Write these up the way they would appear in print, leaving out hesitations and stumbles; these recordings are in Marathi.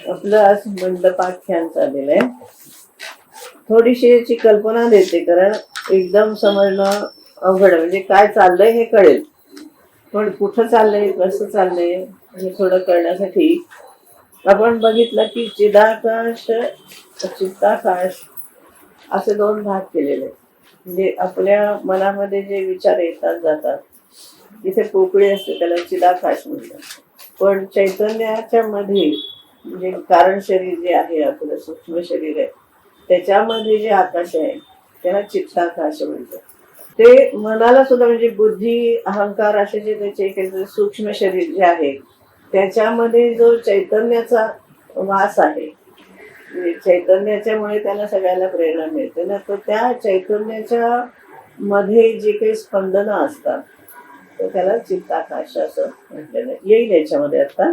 आपलं आज मंडपाख्यान चाललेलं आहे. थोडीशी याची कल्पना देते, कारण एकदम समजणं अवघड आहे. म्हणजे काय चाललंय हे कळेल, पण कुठं चाललंय, कसं चाललंय हे थोडं कळण्यासाठी आपण बघितलं की चिदाकाश, चित्ताकाश असे दोन भाग केलेले आहेत. म्हणजे आपल्या मनामध्ये जे विचार येतात जातात, तिथे पोकळी असते, त्याला चिदाकाश म्हणतात. पण चैतन्याच्या मध्ये म्हणजे कारण शरीर जे आहे, आपलं सूक्ष्म शरीर आहे, त्याच्यामध्ये जे आकाश आहे त्याला चित्ताकाश म्हणतात. ते मनाला सुद्धा म्हणजे बुद्धी, अहंकार असे जे त्याचे सूक्ष्म शरीर जे आहे त्याच्यामध्ये जो चैतन्याचा वास आहे, म्हणजे चैतन्याच्यामुळे त्याला सगळ्याला प्रेरणा मिळते ना, तर त्या चैतन्याच्या मध्ये जे काही स्पंदनं असतात तर त्याला चित्ताकाश असं म्हटलेलं येईल याच्यामध्ये आता,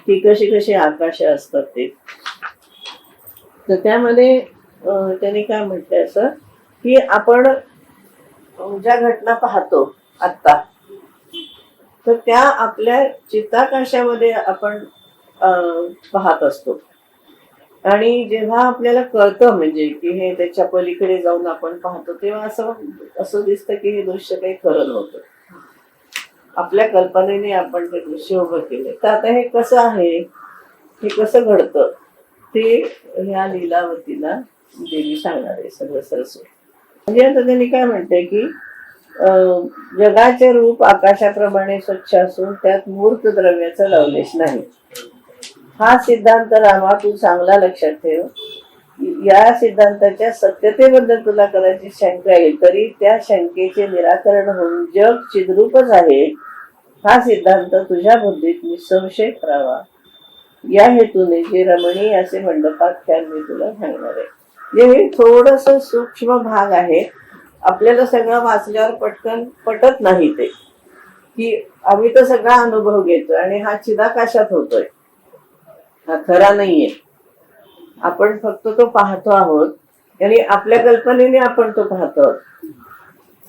की कशी कशी आकाश असतात ते. तर त्यामध्ये त्यांनी काय म्हटलंय असं, की आपण ज्या घटना पाहतो आत्ता, तर त्या आपल्या चित्ताकाशामध्ये आपण पाहत असतो. आणि जेव्हा आपल्याला कळतं म्हणजे की हे त्याच्या पलीकडे जाऊन आपण पाहतो, तेव्हा असं दिसतं की हे दृश्य काही खरं नव्हतं. आपल्या कल्पनेने आपण ते दृश्य उभं केले. तर आता हे कसं आहे, हे कसं घडतं ते ह्या लीलावतीला देवी सांगणार आहे सगळं सरस्वती. म्हणजे आता त्यांनी काय म्हणते की जगाचे रूप आकाशाप्रमाणे स्वच्छ असून त्यात मूर्त द्रव्याचा लवलेश नाही. हा सिद्धांत रामा तू चांगला लक्षात ठेव. या सिद्धांताच्या सत्यतेबद्दल तुला कदाचित शंका येईल, तरी त्या शंकेचे निराकरण होऊन जग चिद्रूपच आहे हा सिद्धांत तुझ्या बुद्धीत निसंशय करावा. या हेतूने जे रमणीय असे मंडपाख्यान मी तुला सांगणार आहे. हे थोडस सूक्ष्म भाग आहे, आपल्याला सगळं वाचल्यावर पटकन पटत नाही ते, की आम्ही तर सगळा अनुभव घेतोय आणि हा चिदाकाशात होतोय, हा खरा नाहीये. आपण फक्त तो पाहतो आहोत आणि आपल्या कल्पनेने आपण तो पाहतो आहोत,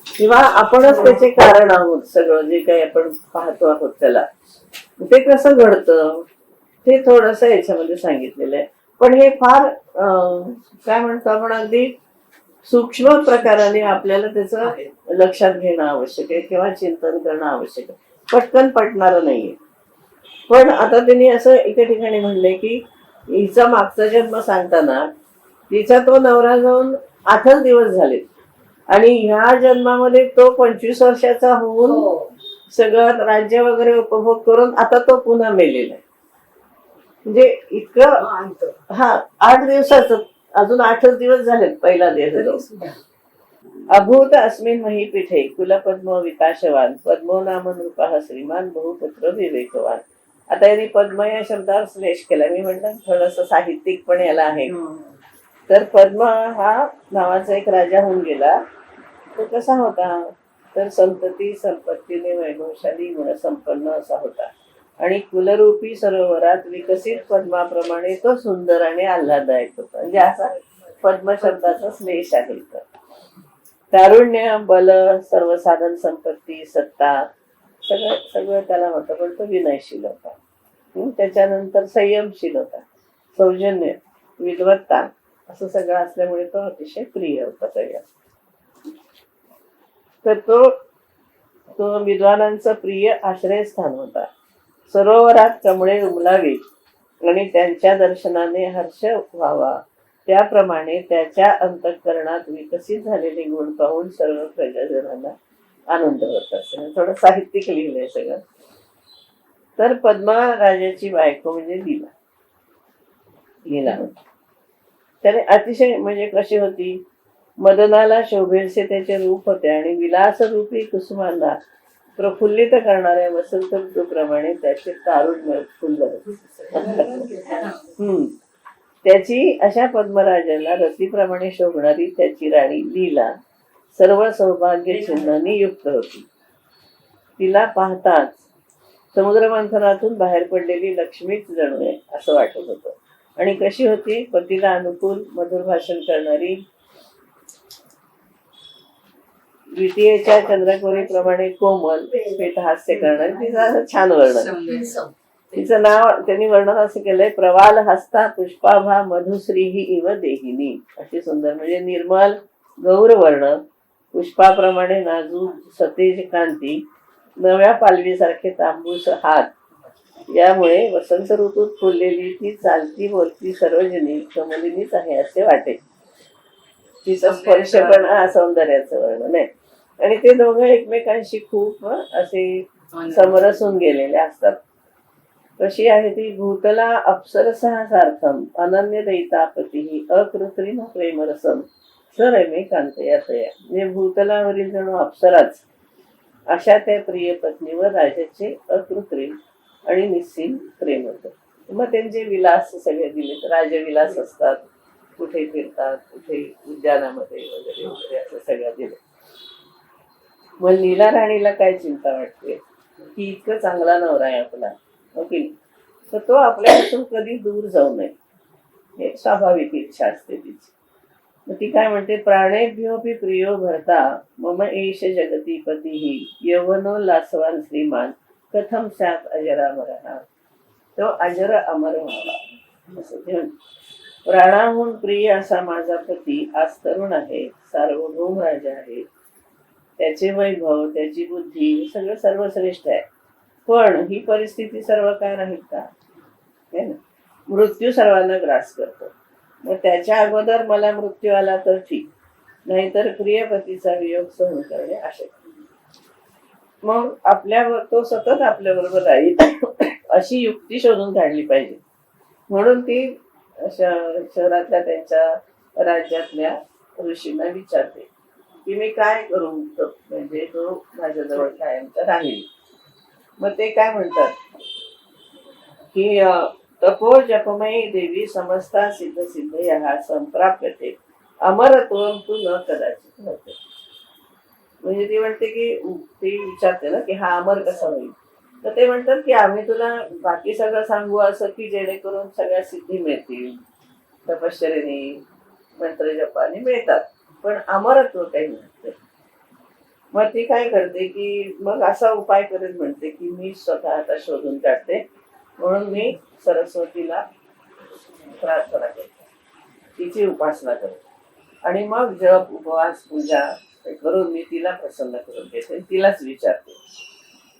किंवा आपणच त्याचे कारण आहोत. सगळं जे काही आपण पाहतो आहोत त्याला ते कसं घडतं ते थोडस याच्यामध्ये सांगितलेलं आहे. पण हे फार काय म्हणतो आपण, अगदी सूक्ष्म प्रकाराने आपल्याला त्याचं लक्षात घेणं आवश्यक आहे किंवा चिंतन करणं आवश्यक आहे. पटकन पटणारं नाहीये. पण आता त्यांनी असं एका ठिकाणी म्हणलंय की हिचा मागचा जन्म सांगताना तिचा तो नवरा जाऊन 8च दिवस झाले आणि ह्या जन्मामध्ये तो 25 वर्षाचा होऊन सगळं राज्य वगैरे उपभोग करून आता तो पुन्हा मेलेला आहे. म्हणजे इतकं, हा 8 दिवसाचं, अजून 8च दिवस झालेत पहिला दिवस. अभूत अस्मिन महीपीठे कुलपद्म विकासवान पद्मो नाम नृपः श्रीमान बहुपुत्र विवेकवान. आता यांनी पद्म या शब्दावर श्लेष केला. मी म्हटलं थोडस साहित्यिक पण याला आहे. तर पद्म हा नावाचा एक राजा होऊन गेला. तो कसा होता, तर संतती संपत्तीने वैभवशाली गुणसंपन्न असा होता आणि कुलरूपी सरोवरात विकसित पद्माप्रमाणे तो सुंदर आणि आल्हाददायक होता. म्हणजे असा पद्म शब्दाचा श्लेष आहे. तारुण्य, बल, सर्व साधन संपत्ती, सत्ता सगळं सगळं त्याला होतं, पण तो विनयशील होता. त्याच्यानंतर संयमशील होता, सौजन्य, विद्वत्ता असं सगळं असल्यामुळे तो अतिशय प्रिय होता सगळ्या. तर तो विद्वानांचं प्रिय आश्रयस्थान होता. सरोवरात कमळे उमलावीत आणि त्यांच्या दर्शनाने हर्ष व्हावा, त्याप्रमाणे त्याच्या अंतःकरणात विकसित झालेले गुण पाहून सर्व प्रजाजनांना आनंद होत असे. थोडं साहित्यिक लिहिलंय सगळं. तर पद्मा राजाची बायको म्हणजे लीला होती. त्याने अतिशय म्हणजे कशी होती, मदनाला शोभेसे त्याचे रूप होते आणि विलास रूपी कुसुमांना प्रफुल्लित करणाऱ्या वसंत ऋतूप्रमाणे त्याचे तारुण्य फुललं. त्याची अशा पद्मराजाला रतीप्रमाणे शोभणारी त्याची राणी लीला सर्व सौभाग्य चिन्हांनी युक्त होती. तिला पाहताच समुद्रमंथनातून बाहेर पडलेली लक्ष्मीच जणू आहे असं वाटत होतं. आणि कशी होती, पतीला अनुकूल मधुर भाषण करणारी, द्वितीयेच्या चंद्रकोरीप्रमाणे कोमल स्मित हास्य करणारी, तिचं छान वर्णन. तिचं नाव त्यांनी वर्णन असं केलंय, प्रवाल हस्ता पुष्पाभा मधुश्री ही इव देहिनी. अशी सुंदर, म्हणजे निर्मल गौरवर्ण, पुष्पाप्रमाणे नाजूक सतेज कांती, नव्या पालवीसारखे तांबूस हात, यामुळे वसंत ऋतूत फुललेली ती चालती बोलती सर्वजनी कमलिनीच आहे असे वाटे. तिचा स्पर्श पण सौंदर्याचं वर्णन आहे. आणि ते दोघं एकमेकांशी खूप असे समरसून गेलेले असतात. कशी आहे ती, भूतला अप्सरसा सार्थम अनन्य दैतापती अकृत्रिम प्रेमरसम सरमे कांतयातया. म्हणजे भूतलावरील जणू अप्सराच अशा त्या प्रिय पत्नीवर राजाचे अकृत्रिम आणि निस्सीम प्रेम होतं. मग त्यांचे विलास सगळे दिले, राजविलास असतात, कुठे फिरतात, कुठे उद्यानामध्ये वगैरे वगैरे असं सगळं दिलं. मग लीला राणीला काय चिंता वाटते की इतकं चांगला नवरा आहे आपला, ओके, तर तो आपल्यापासून कधी दूर जाऊ नये, हे स्वाभाविक इच्छा असते तिची. मग ती काय म्हणते, प्राणेभ्योपि प्रियो भरता मम एष जगती पतीही यवनो लासवान श्रीमान कथम स्यात अजरामरः. तो अजर अमर व्हावा असं ते म्हणते. प्राणाहून प्रिय असा माझा पती आज तरुण आहे, सार्वभौम राजा आहे, त्याचे वैभव, त्याची बुद्धी सगळं सर्वश्रेष्ठ आहे. पण ही परिस्थिती सर्व काय राहील का, है ना? मृत्यू सर्वांना ग्रास करतो. मग त्याच्या अगोदर मला मृत्यू आला तर ठीक, नाहीतर प्रियपतीचा वियोग सहन करणे अशक्य. मग आपल्यावर तो सतत आपल्या बरोबर राहील अशी युक्ती शोधून काढली पाहिजे. म्हणून ती शहरातल्या त्यांच्या राज्यातल्या ऋषींना विचारते की मी काय करू, म्हणजे तो माझ्याजवळ कायमचा राहील. मग ते काय म्हणतात की तपो जपमयी देवी समस्ता सिद्ध सिद्ध या संप्राप्यते अमरत्वम तू न कदाचित नव्हते. म्हणजे ती म्हणते की, ती विचारते ना की हा अमर कसा होईल, तर ते म्हणतात की आम्ही तुला बाकी सगळं सांगू असं की जेणेकरून सगळ्या सिद्धी मिळतील, तपश्चर्याने मंत्रजपाने मिळतात, पण अमरत्व काही नसते. मग ती काय करते की मग असा उपाय करत म्हणते की मी स्वतः आता शोधून काढते, म्हणून मी सरस्वतीला प्रार्थना करते, तिची उपासना करते, आणि मग जप उपवास पूजा करून मी तिला प्रसन्न करून घेते, तिलाच विचारते.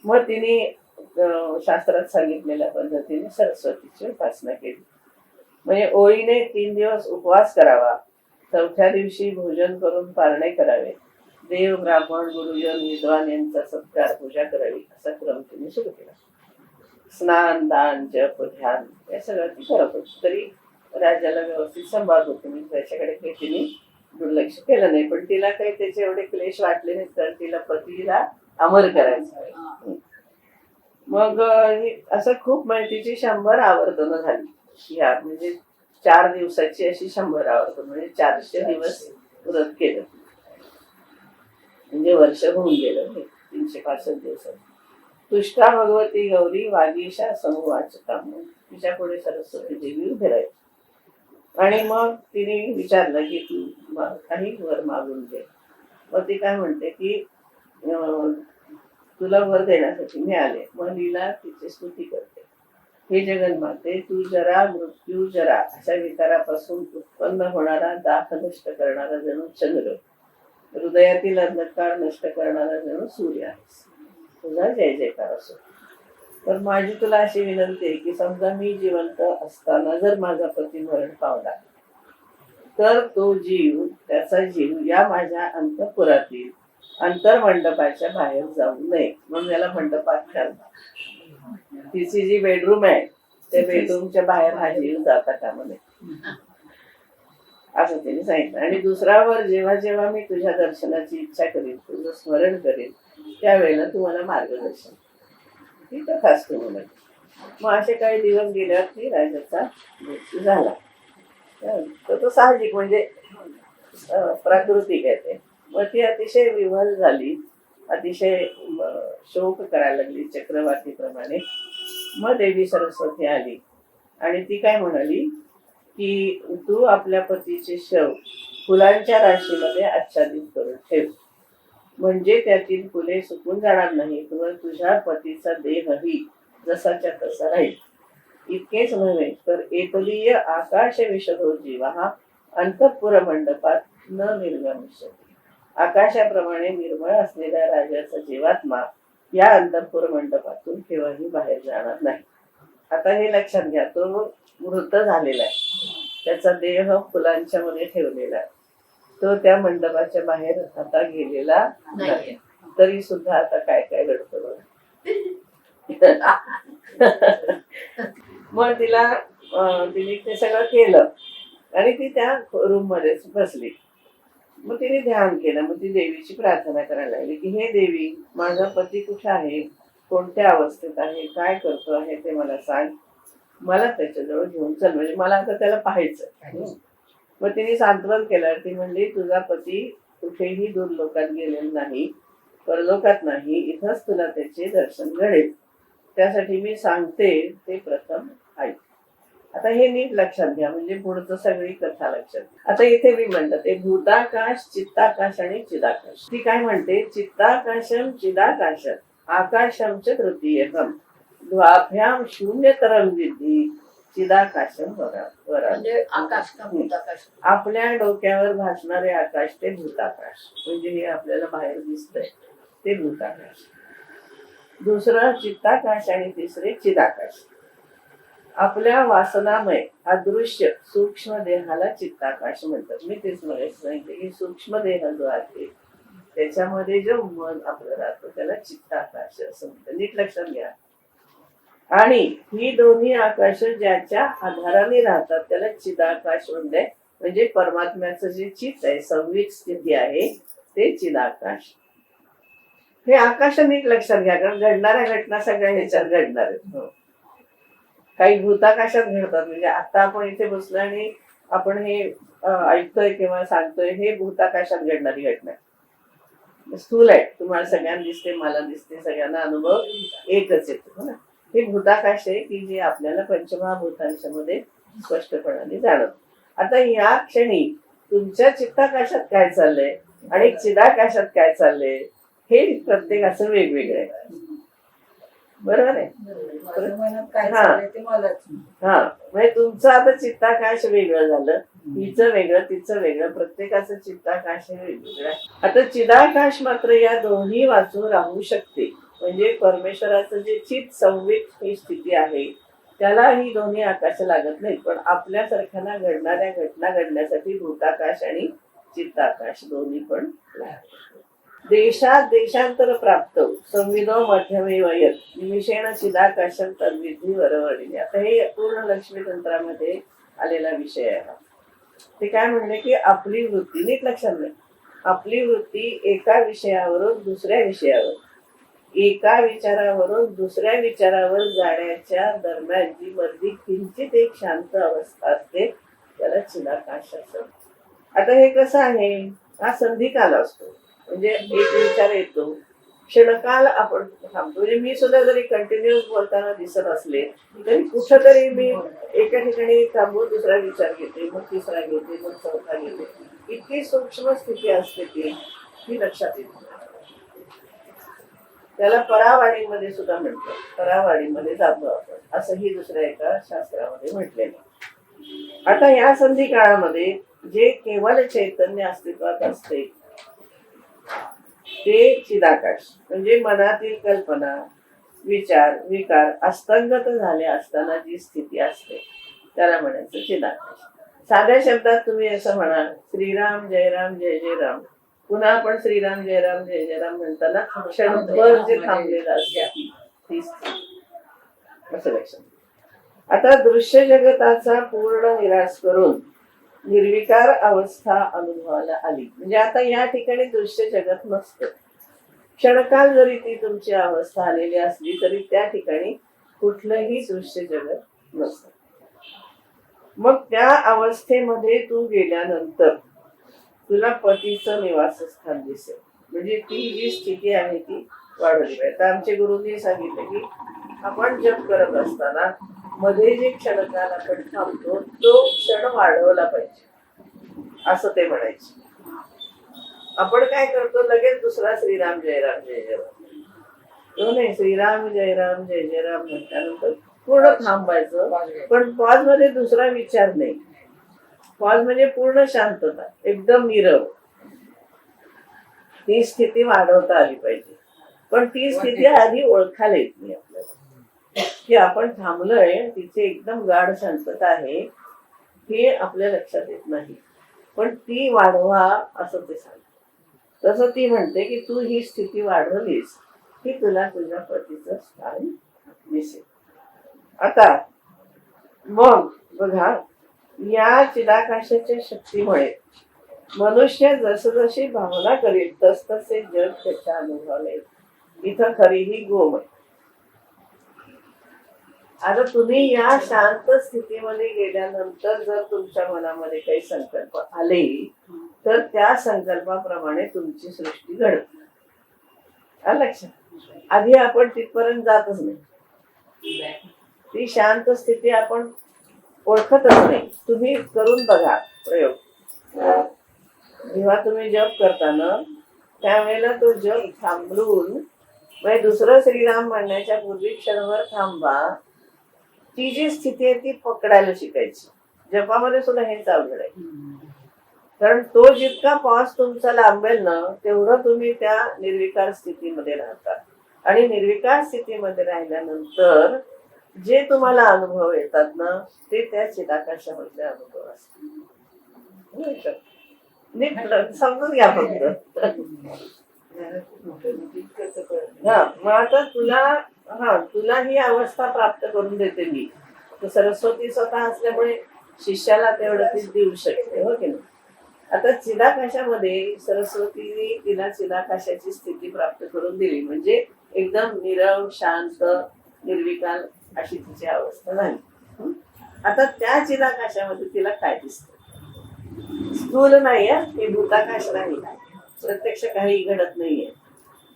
मग तिने शास्त्रात सांगितलेल्या पद्धतीने सरस्वतीची उपासना केली. म्हणजे ओळीने 3 दिवस उपवास करावा, 4थ्या दिवशी भोजन करून पारणे करावे, देव ब्राह्मण गुरुजन विद्वान यांचा सत्कार पूजा करावी, असा क्रम तिने सुरू केला. स्नान दान जप ध्यान हे सगळं ती करत होती, तरी राजाला व्यवस्थित सांभाळत होते. मी त्याच्याकडे काही तिने दुर्लक्ष केलं नाही, पण तिला काही त्याचे एवढे क्लेश वाटले नाहीत, कारण तिला पतीला अमर करायचं. मग असं खूप माहितीची 100 आवर्तनं झाली या, म्हणजे 4 दिवसाची अशी 100 आवर्तन, म्हणजे 400 दिवस व्रत केलं, म्हणजे वर्ष होऊन गेलं 365 दिवसात. तुष्टा भगवती गौरी वागीशा समूहाचता, तिच्या पुढे सरस्वती देवी उभे राहील. आणि मग तिने विचारलं की तू काही वर मागून दे. मग ती काय म्हणते की तुला वर देण्यासाठी मी आले. मग लीला तिची स्तुती करते, हे जगन्माते, तू जरा मृत्यू जरा अशा विकारापासून उत्पन्न होणारा दाह नष्ट करणारा जणू चंद्र, हृदयातील अंधकार नष्ट करणारा जणू सूर्य आहेस, तुझा जय जयकार असो. तर माझी तुला अशी विनंती आहे की समजा मी जिवंत असताना जर माझा पती मरण पावला, तर तो जीव, त्याचा जीव या माझ्या अंतःपुरातील अंतर्मंडपाच्या बाहेर जाऊ नये, म्हणून याला मंडपाख्यान. तिची जी बेडरूम आहे त्या बेडरूमच्या बाहेर हा जीव जाता कामा नये असं तिने सांगितलं. आणि दुसरा वर, जेव्हा जेव्हा मी तुझ्या दर्शनाची इच्छा करीन, तुझं स्मरण करेन, त्यावेळेला तू मला मार्गदर्शन. ती तथास्तु म्हणाली. मग असे काही दिवस गेल्यावरती राजाचा मृत्यू झाला. तर तो साहजिक, म्हणजे प्राकृतिक आहे ते. मग ती अतिशय विव्हल झाली, अतिशय शोक करायला लागली चक्रवातीप्रमाणे. मग देवी सरस्वती आली आणि ती काय म्हणाली की तू आपल्या पतीचे शव फुलांच्या राशीमध्ये आच्छादित करून ठेव, म्हणजे त्यातील फुले सुकून जाणार नाही, किंवा तुझ्या पतीचा देहही जसाच्या तसा राहील. इतकेच नव्हे तर एतदीय आकाश विशदो जीवा अंतःपुर मंडपात न निर्गमिष्यति. आकाशाप्रमाणे निर्मळ असलेल्या राजाचा जीवात्मा या अंतःपुर मंडपातून केव्हाही बाहेर जाणार नाही. आता हे लक्षात घ्या, तो मृत झालेला आहे, त्याचा देह फुलांच्या मध्ये ठेवलेला आहे, तो त्या मंडपाच्या बाहेर आता गेलेला नाही. तरी सुद्धा आता काय काय घडतं बघा. मग तिने ते सगळं केलं आणि ती त्या रूम मध्येच बसली. मग तिने ध्यान केलं. मग ती देवीची प्रार्थना करायला लागली की हे देवी, माझा पती कुठे आहे, कोणत्या अवस्थेत आहे, काय करतो आहे ते मला सांग, मला त्याच्याजवळ घेऊन चल, म्हणजे मला आता त्याला पाहायचं. मग तिने सांत्वन केलं. ती म्हणली तुझा पती कुठेही दूर लोकात गेलेला नाही, परलोकात नाही, इथंच तुला त्याचे दर्शन घडेल. त्यासाठी मी सांगते ते प्रथम ऐक. आता हे नीट लक्षात घ्या, म्हणजे पुढचं सगळी कथा लक्षात. आता इथे मी म्हणलं ते भूताकाश, चित्ताकाश आणि चिदाकाश. ती काय म्हणते, चित्ताकाशम चिदाकाशम आकाशम च तृतीयकम द्वाभ्याम शून्यतरम विद्धी चिदाकाशम वरा. आकाश का भूताकाश? आपल्या डोक्यावर भासणारे आकाश ते भूताकाश, म्हणजे हे आपल्याला बाहेर दिसतंय ते भूताकाश. दुसरं चित्ताकाश आणि तिसरे चिदाकाश. आपल्या वासनामय अदृश्य सूक्ष्म देहाला चित्ताकाश म्हणतात. मी तेच सांगितले की सूक्ष्म देह जो आहे त्याच्यामध्ये जो मन आपलं राहतं त्याला चित्ताकाश असं म्हणतात. नीट लक्षात घ्या. आणि ही दोन्ही आकाश ज्याच्या आधाराने राहतात त्याला चिदाकाश म्हणते. म्हणजे परमात्म्याचं जे चित्त आहे, संवित स्थिती आहे, ते चिदाकाश. हे आकाश नीट लक्षात घ्या, कारण घडणाऱ्या घटना सगळ्या ह्याच्यात घडणार आहेत. काही भूताकाशात घडतात. म्हणजे आता आपण इथे बसलो आणि आपण हे ऐकतोय किंवा सांगतोय, हे भूताकाशात घडणारी घटना स्थूल आहे, तुम्हाला सगळ्यांना दिसते, मला दिसते, सगळ्यांना अनुभव एकच येतो ना. हे भूताकाश आहे की जे आपल्याला पंचमहाभूतांच्या मध्ये स्पष्टपणाने जाणवत. आता या क्षणी तुमच्या चित्ताकाशात काय चाललंय आणि चिदाकाशात काय चाललंय हे प्रत्येकाचं वेगवेगळं आहे. बरोबर आहे. हा, म्हणजे तुमचं आता चित्ताकाश वेगळं झालं, हिचं वेगळं, तिचं वेगळं, प्रत्येकाचं चित्ताकाश हे वेगवेगळं आहे. आता चिदाकाश मात्र या दोन्ही वाचून राहू शकते. म्हणजे परमेश्वराचं जे चित्त संवित ही स्थिती आहे त्याला ही दोन्ही आकाश लागत नाहीत. पण आपल्यासारख्याला घडणाऱ्या घटना घडण्यासाठी भूताकाश आणि चित्ताकाश दोन्ही पण लागतात. देशात देशांतर प्राप्त संविधो मध्यमेव यत् निमिषेण चिदाकाशम तद्विधी वरवडिनी. आता हे पूर्ण लक्ष्मी तंत्रामध्ये आलेला विषय आहे. ते काय म्हणले की आपली वृत्ती, नीट लक्षात नाही, आपली वृत्ती एका विषयावरून दुसऱ्या विषयावर, एका विचारावरून दुसऱ्या विचारावर जाण्याच्या दरम्यान जी मर्दी किंचित एक शांत अवस्था असते त्याला चिदाकाश असतं. आता हे कसं आहे, हा संधिकाल असतो. म्हणजे एक विचार येतो, क्षणकाल आपण थांबतो. म्हणजे मी सुद्धा जरी कंटिन्युअस बोलताना दिसत असले तरी कुठंतरी मी एका ठिकाणी थांबून दुसरा विचार घेते, मग तिसरा घेते, मग चौथा घेते. इतकी सूक्ष्म स्थिती असते ती लक्षात येते. त्याला परावाडीमध्ये सुद्धा म्हणतो, परावाडीमध्ये जातो आपण, असंही दुसऱ्या एका शास्त्रामध्ये म्हटलेलं. आता या संधी काळामध्ये जे केवळ चैतन्य अस्तित्वात असते ते चिदाकाश, म्हणजे मनातील कल्पना, विचार, विकार अस्तंगत झाले असताना जी स्थिती असते त्याला म्हणायचं चिदाकाश. साध्या शब्दात तुम्ही असं म्हणाल, श्रीराम जय राम जय जय राम, पुन्हा आपण श्रीराम जय राम जय जय राम म्हणताना क्षणभर जे थांबलेलं असते असं लक्षात. आता दृश्य जगताचा पूर्ण निराश करून निर्विकार अवस्था अनुभवाला आली. म्हणजे आता या ठिकाणी दृश्य जगत नसतं. क्षणकाल जरी ती तुमची अवस्था आलेली असली तरी त्या ठिकाणी कुठलंही दृश्य जगत नसतं. मग त्या अवस्थेमध्ये तू गेल्यानंतर तुला पतीचं निवासस्थान दिसेल. म्हणजे ती जी स्थिती आहे ती वाढवली पाहिजे. तर आमचे गुरुंनी सांगितलं की आपण जप करत असताना मध्ये जे क्षणकाल आपण थांबतो तो क्षण वाढवला पाहिजे असं ते म्हणायचे. आपण काय करतो, लगेच दुसरा श्रीराम जय राम जय जय राम, तो नाही, श्रीराम जय राम जय जय राम म्हटल्यानंतर पूर्ण थांबायचं, पण पॉज मध्ये दुसरा विचार नाही. पॉज म्हणजे पूर्ण शांतता, एकदम नीरव. ती स्थिती वाढवता आली पाहिजे, पण ती स्थिती आधी ओळखायला येत नाही आपल्याला, की आपण थांबलोय, तिथे एकदम गाढ शांतता आहे हे आपल्या लक्षात येत नाही. पण ती वाढवा असं ते सांगते. तसं ती म्हणते की तू ही स्थिती वाढवलीस की तुला तुझ्या पतीचं स्थान दिसेल. आता मग बघा, या चिदाकाशाच्या शक्तीमुळे मनुष्य जसजशी भावना करील तसतसे जग त्याच्या अनुभवाला येईल. इथं खरीही गोम आहे. आता तुम्ही या शांत स्थितीमध्ये गेल्यानंतर जर तुमच्या मनामध्ये काही संकल्प आले तर त्या संकल्पाप्रमाणे तुमची सृष्टी घडते. आलं लक्षात? आधी आपण तिथपर्यंत जातच नाही. ती शांत स्थिती आपण ओळखतच नाही. तुम्ही करून बघा प्रयोग. जेव्हा तुम्ही जप करता ना त्यावेळेला तो जप थांबवून म्हणजे दुसरं श्रीराम म्हणण्याच्या पूर्वी क्षणभर थांबा. ती जी स्थिती आहे ती पकडायला शिकायची. जपामध्ये सुद्धा हेच अवघड आहे, कारण तो जितका पॉज तुमचा लांबेल ना तेवढं तुम्ही त्या निर्विकार स्थितीमध्ये राहता. आणि निर्विकार स्थितीमध्ये राहिल्यानंतर जे तुम्हाला अनुभव येतात ना ते त्या चिदाकाशामधले अनुभव असतात. नीट समजून घ्या फक्त. हा, मग आता तुला ही अवस्था प्राप्त करून देते मी. तर सरस्वती स्वतः असल्यामुळे शिष्याला तेवढं ती देऊ शकते, हो की नाही? आता चिदाकाशामध्ये सरस्वतीने तिला चिदाकाशाची स्थिती प्राप्त करून दिली, म्हणजे एकदम नीरव शांत निर्विकार अशी तिची अवस्था झाली. आता त्या चिदाकाशामध्ये तिला काय दिसतं? स्थूल नाही आहे, हे भूताकाश नाही, प्रत्यक्ष काही घडत नाहीये.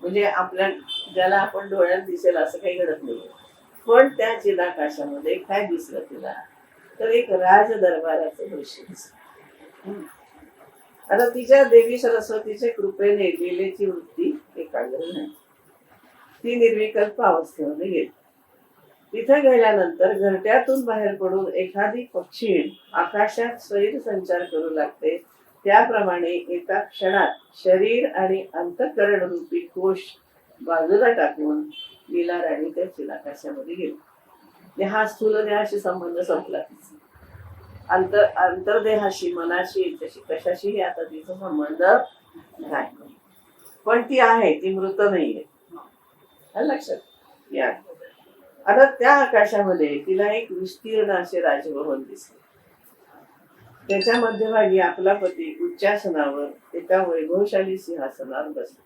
म्हणजे आपल्या ज्याला आपण डोळ्यात दिसेल असं काही घडत नाहीये. पण त्या चिदाकाशामध्ये काय दिसलं तिला? तर एक राज दरबाराचं दृश्य दिसलं. आता तिच्या देवी सरस्वतीच्या कृपेने लीलेची वृत्ती एकाग्र झाली. ती निर्विकल्प अवस्थेमध्ये गेली. तिथे गेल्यानंतर घरट्यातून बाहेर पडून एखादी पक्षी आकाशात स्वैर संचार करू लागते, त्याप्रमाणे एका क्षणात शरीर आणि अंतःकरण रूपी कोश बाजूला टाकून लीला राणी त्या चिदाकाशामध्ये गेली. हा स्थूल देहाशी संबंध संपला. अंतर्देहाशी, मनाशी, याच्याशी कशाशीही आता तिचा संबंध नाही. पण ती आहे, ती मृत नाहीये. लक्षात या. आता त्या आकाशामध्ये तिला एक विस्तीर्ण असे राजभवन दिसले. त्याच्या मध्यभागी आपला पती उच्चासनावर एका वैभवशाली सिंहासनावर बसला.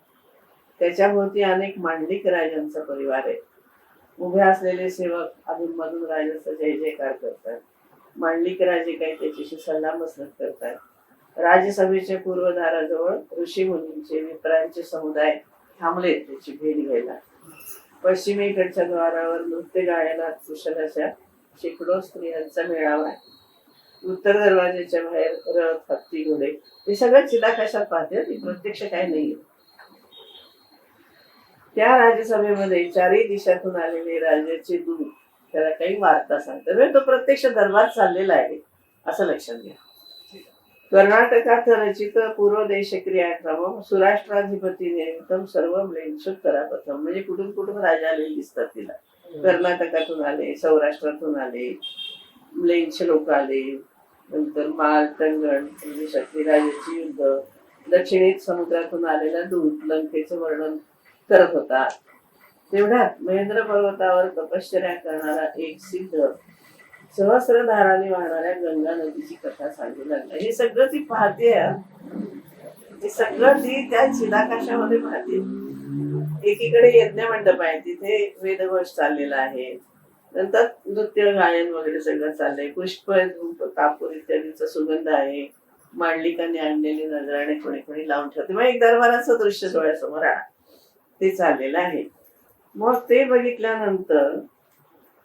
त्याच्याभोवती अनेक मांडलिक राजांचा परिवार आहे. उभे असलेले सेवक अधूनमधून राजाचा जय जयकार करतात. मांडलिक राजे काही त्याच्याशी सल्लामसलत करतात. राजसभेच्या पूर्वदाराजवळ ऋषी मुनींचे मित्रांचे समुदाय थांबले त्याची भेट घ्यायला. पश्चिमेकडच्या द्वारावर नृत्य गायनात कुशल अशा शेकडो स्त्रियांचा मेळावा आहे. उत्तर दरवाजाच्या बाहेर रथ, हत्ती, घोडे हे सगळं चिदाकाशात पाहते. प्रत्यक्ष काय नाहीये. त्या राजसभेमध्ये चारही दिशातून आलेले राजाचे दूत त्याला काही वार्ता सांगतात. म्हणजे तो प्रत्यक्ष दरबार चाललेला आहे असं लक्षात घ्या. कर्नाटकात रचित पूर्व देश क्रियाक्रम सुराष्ट्राधिपती निमित्तम सर्व म्लेच्छुत्तरा प्रथम. म्हणजे कुठून कुठून राजा आलेले दिसतात तिला. कर्नाटकातून आले, सौराष्ट्रातून आले, म्लेच्छ लोक आले, नंतर माल टंगण म्हणजे शक्तिराजाची युद्ध, दक्षिणेत समुद्रातून आलेला दूत लंकेचं वर्णन करत होता. तेवढ्यात महेंद्र पर्वतावर तपश्चर्या करणारा एक सिद्ध सहस्रधाराने वाहणाऱ्या गंगा नदीची कथा सांगू लागला. हे सगळं ती पाहते. हे सगळं ती त्या चिदाकाशामध्ये पाहते. एकीकडे यज्ञ मंडप आहे, तिथे वेदघोष चाललेला आहे. नंतर नृत्य गायन वगैरे सगळं चाललंय. पुष्प, धूप, कापूर इत्यादीचा सुगंध आहे. मांडलिकाने आणलेली नजराने कोणी कोणी लावून ठेवते. मग एक दरबाराचं दृश्य डोळ्यासमोर ते चाललेलं आहे. मग ते बघितल्यानंतर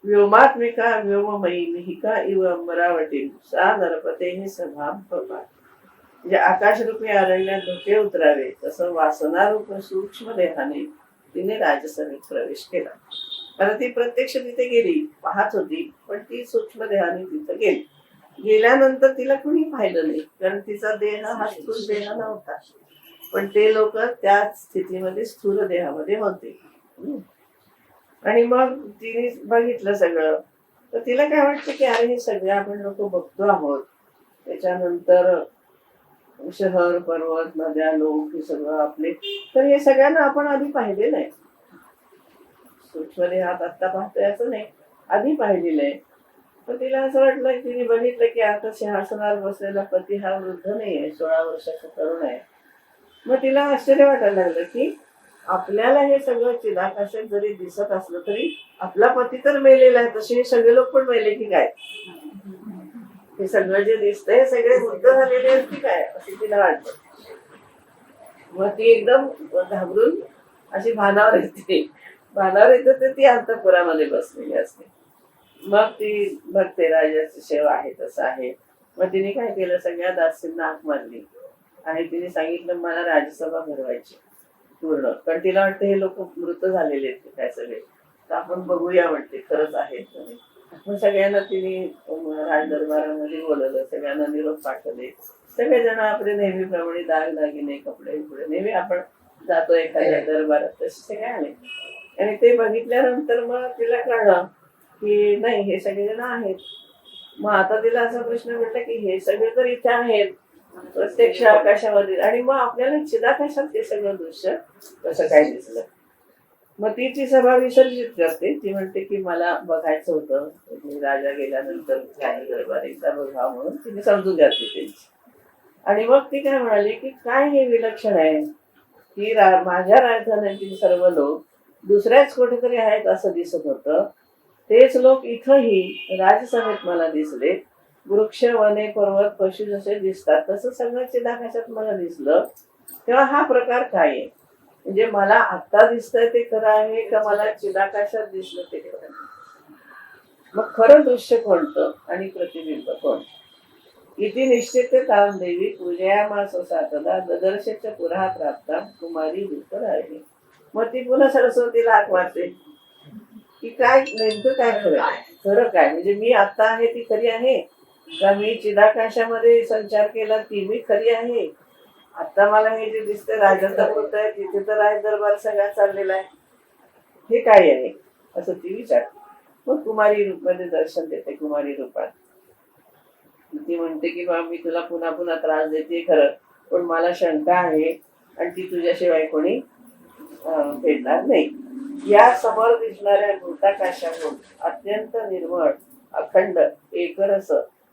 व्योमात्मिका व्योममयी मिहिका इव अमरावती सा नरपते हे सभा म्हणजे आकाशरूपी अरण्यात धोके उतरावे तसं वासनारूप सूक्ष्म देहाने तिने राजसभेत प्रवेश केला. आता ती प्रत्यक्ष तिथे गेली, पाहत होती, पण ती सूक्ष्म देहाने तिथे गेली. गेल्यानंतर तिला कुणी पाहिलं नाही, कारण तिचा देह हा स्थूल देह नव्हता. पण ते लोक त्या स्थितीमध्ये स्थूल देहामध्ये होते. आणि मग तिने बघितलं सगळं, तर तिला काय वाटतं की अरे हे सगळे आपण लोक बघतो आहोत. त्याच्यानंतर शहर, पर्वत, नद्या, लोक हे सगळं आपले, तर हे सगळ्यांना आपण आधी पाहिले नाही. सूक्ष्म देहात आत्ता पाहतोय असं नाही, आधी पाहिलेलं आहे. तर तिला असं वाटलं की तिने बघितलं की आता सिंहासनावर बसलेला पती हा वृद्ध नाहीये, 16 वर्षाचा तरुण आहे. मग तिला आश्चर्य वाटायला लागलं की आपल्याला हे सगळं चिदाकाशात जरी दिसत असलं तरी आपला पती तर मेलेला आहे, तसे हे सगळे लोक पण मेले की काय? हे सगळं जे दिसतंय हे सगळे वृद्ध झालेले आहेत की काय, असं तिला वाटतं. मग ती एकदम घाबरून अशी भानावर येते. भानावर येते तर ती अंतःपुरामध्ये बसलेली असते. मग ती बघते राजाची सेवा आहे तसं आहे. मग तिने काय केलं, सगळ्या दासींना हाक मारली आणि तिने सांगितलं मला राजसभा भरवायची पूर्ण, कारण तिला वाटतं हे लोक मृत झालेले आहेत काय सगळे, तर आपण बघूया म्हणते खरंच आहेत. मग सगळ्यांना तिने राजदरबारामध्ये बोलवलं, सगळ्यांना निरोप पाठवले. सगळेजण आपले नेहमीप्रमाणे दागिने कपडे पुढे नेहमी आपण जातो एखाद्या दरबारात, तसे सगळे आले. आणि ते बघितल्यानंतर मग तिला कळलं की नाही हे सगळेजण आहेत. मग आता तिला असा प्रश्न पडला की हे सगळे तर इथे आहेत प्रत्यक्ष आकाशामध्ये, आणि मग आपल्याला चिदाकाशात ते सगळं दृश्य कसं काय दिसलं. मग ती ती सभा विसर्जित करते. ती म्हणते की मला बघायचं होतं, राजा गेल्यानंतर काही दरबार एकदा बघा म्हणून तिने समजून घातली त्यांची. आणि मग ती काय म्हणाली की काय हे विलक्षण आहे की माझ्या राजधानीतील सर्व लोक दुसऱ्याच कुठेतरी आहेत असं दिसत होतं. तेच लोक इथंही राजसभेत मला दिसले. वृक्ष, वने, पर्वत, पशु जसे दिसतात तसं सगळं चिदाकाशात मला दिसलं. तेव्हा हा प्रकार काय आहे, म्हणजे मला आत्ता दिसतंय ते खरं आहे का मला चिदाकाशात दिसलं ते खरं? मग खरं दृश्य कोणतं आणि प्रतिबिंब कोण? इति निश्चित ताम देवी पूजयामास सातदा ददर्शच्या पुरा प्राप्ता कुमारी रूप आहे. मग ती पुन्हा सरस्वतीला हाक मारते की काय नेमकं काय खरं आहे, खरं काय, म्हणजे मी आता आहे ती खरी आहे का, मी चिदाकाशामध्ये संचार केला ती मी खरी आहे, आता मला हे जे दिसतं राजाचा होत आहे तिथे तर राज दरबार सगळा चाललेला आहे, हे काय आहे असं ती विचार. मग कुमारी रूपमध्ये दर्शन देते. कुमारी रूपात ती म्हणते की बा मी तुला पुन्हा पुन्हा त्रास देते खरं, पण मला शंका आहे आणि ती तुझ्याशिवाय कोणी भेटणार नाही. या समोर दिसणाऱ्या भूताकाशातून अत्यंत निर्मळ, अखंड, एकरस,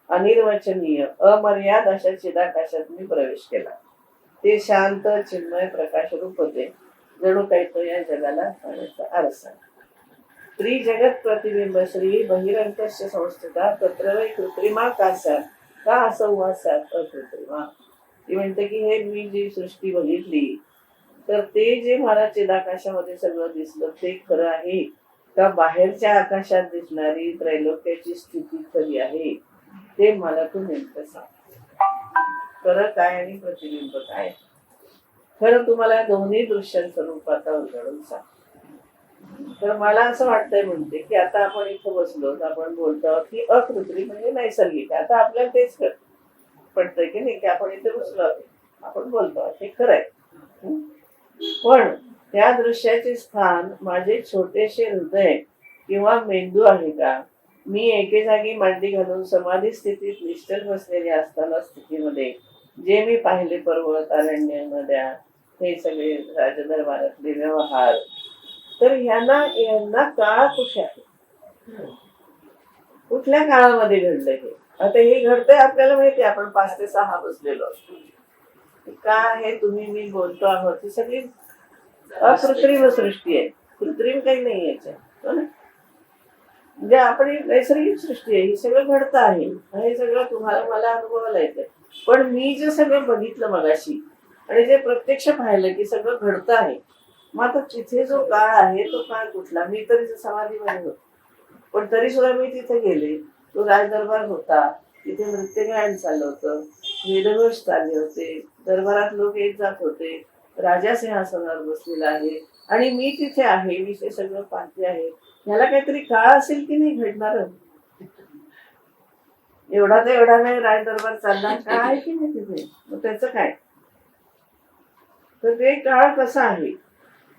अनिर्वचनीय, अमर्याद अशा चिदाकाशात मी प्रवेश केला. ते शांत चिन्मय प्रकाश रूप होते, जणू काही तो या जगाला पाहण्याचा आरसा. स्त्री जगत प्रतिबिंब श्री बहिरंकस्य संस्थिता तत्र वै कृत्रिमा कास्यात का असंवासात अकृत्रिमा. ती म्हणते की हे मी जी सृष्टी बघितली तर ते जे मला चिदाकाशामध्ये सगळं दिसलं ते खरं आहे का बाहेरच्या आकाशात दिसणारी त्रैलोक्याची स्थिती खरी आहे, ते मला तू नेमकं सांग. खरं काय आणि प्रतिबिंब काय? खरं तुम्हाला दोन्ही दृश्यांचं रूप आता उलगडून सांग. तर मला असं वाटतंय म्हणते की आता आपण इथं बसलो, आपण बोलतो की अकृत्रिम म्हणजे नैसर्गिक. आता आपल्याला तेच पडतंय की नाही की आपण इथे बसलो आहोत, आपण बोलतो हे खरं आहे. पण त्या दृश्याचे स्थान माझे छोटेसे हृदय किंवा मेंदू आहे का? मी एके जागी मांडी घालून समाधी स्थितीत निश्चल बसलेले असताना स्थितीमध्ये जे मी पाहिले पर्वत, अरण्य, नद्या, हे सगळे राजदरबारातले व्यवहार, तर यांना काळ कुठे आहे, कुठल्या काळामध्ये घडलं हे? आता हे घडतंय आपल्याला माहिती, आपण 5 ते 6 बसलेलो असतो. काय हे तुम्ही मी बोलतो आहोत ही सगळी अकृत्रिम सृष्टी आहे, कृत्रिम काही नाही याच्यात. म्हणजे आपण ही नैसर्गिक सृष्टी आहे, ही सगळं घडतं आहे, हे सगळं तुम्हाला मला अनुभवायला येतं. पण मी जे सगळं बघितलं मगाशी आणि जे प्रत्यक्ष पाहिलं की सगळं घडतं आहे, मग आता तिथे जो काळ आहे तो काळ कुठला? मी तरी समाधीमध्ये होतो, पण तरी सुद्धा मी तिथे गेले. तो राजदरबार होता, तिथे नृत्यगायन चाललं होतं, वेदघोष चालले होते, दरबारात लोक येत जात होते, राजा सिंहासनावर बसलेला आहे आणि मी तिथे आहे, मी ते सगळं पाहते आहे. ह्याला काहीतरी काळ असेल की नाही घडणार, एवढा तर एवढा नाही राय दरबार चालला काय आहे की नाही तिथे, मग त्याचं काय, तर ते काळ कसा आहे,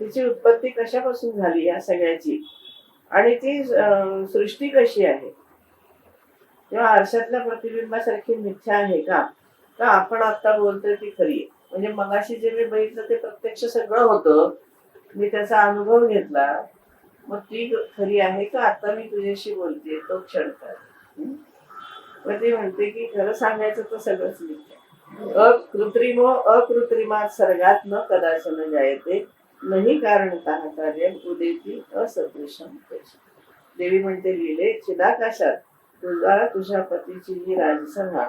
तिची उत्पत्ती कशापासून झाली या सगळ्याची, आणि ती सृष्टी कशी आहे, तेव्हा आरशातल्या प्रतिबिंबासारखी मिथ्या आहे का आपण आता बोलतोय ती खरी आहे. म्हणजे मगाशी जे मी बघितलं ते प्रत्यक्ष सगळं होतं, मी त्याचा अनुभव घेतला, मग ती खरी आहे का आता मी तुझ्याशी बोलते तो क्षण काय. मग ती म्हणते की खरं सांगायचं तर सगळंच मिथ्या. अकृत्रिमो अकृत्रिमात सर्गात न कदाचन जायते नाही कारणतः कार्य उदेती असदृशम. देवी म्हणते लिहिले चिदाकाशात तुझ्या पतीची जी राजसभा,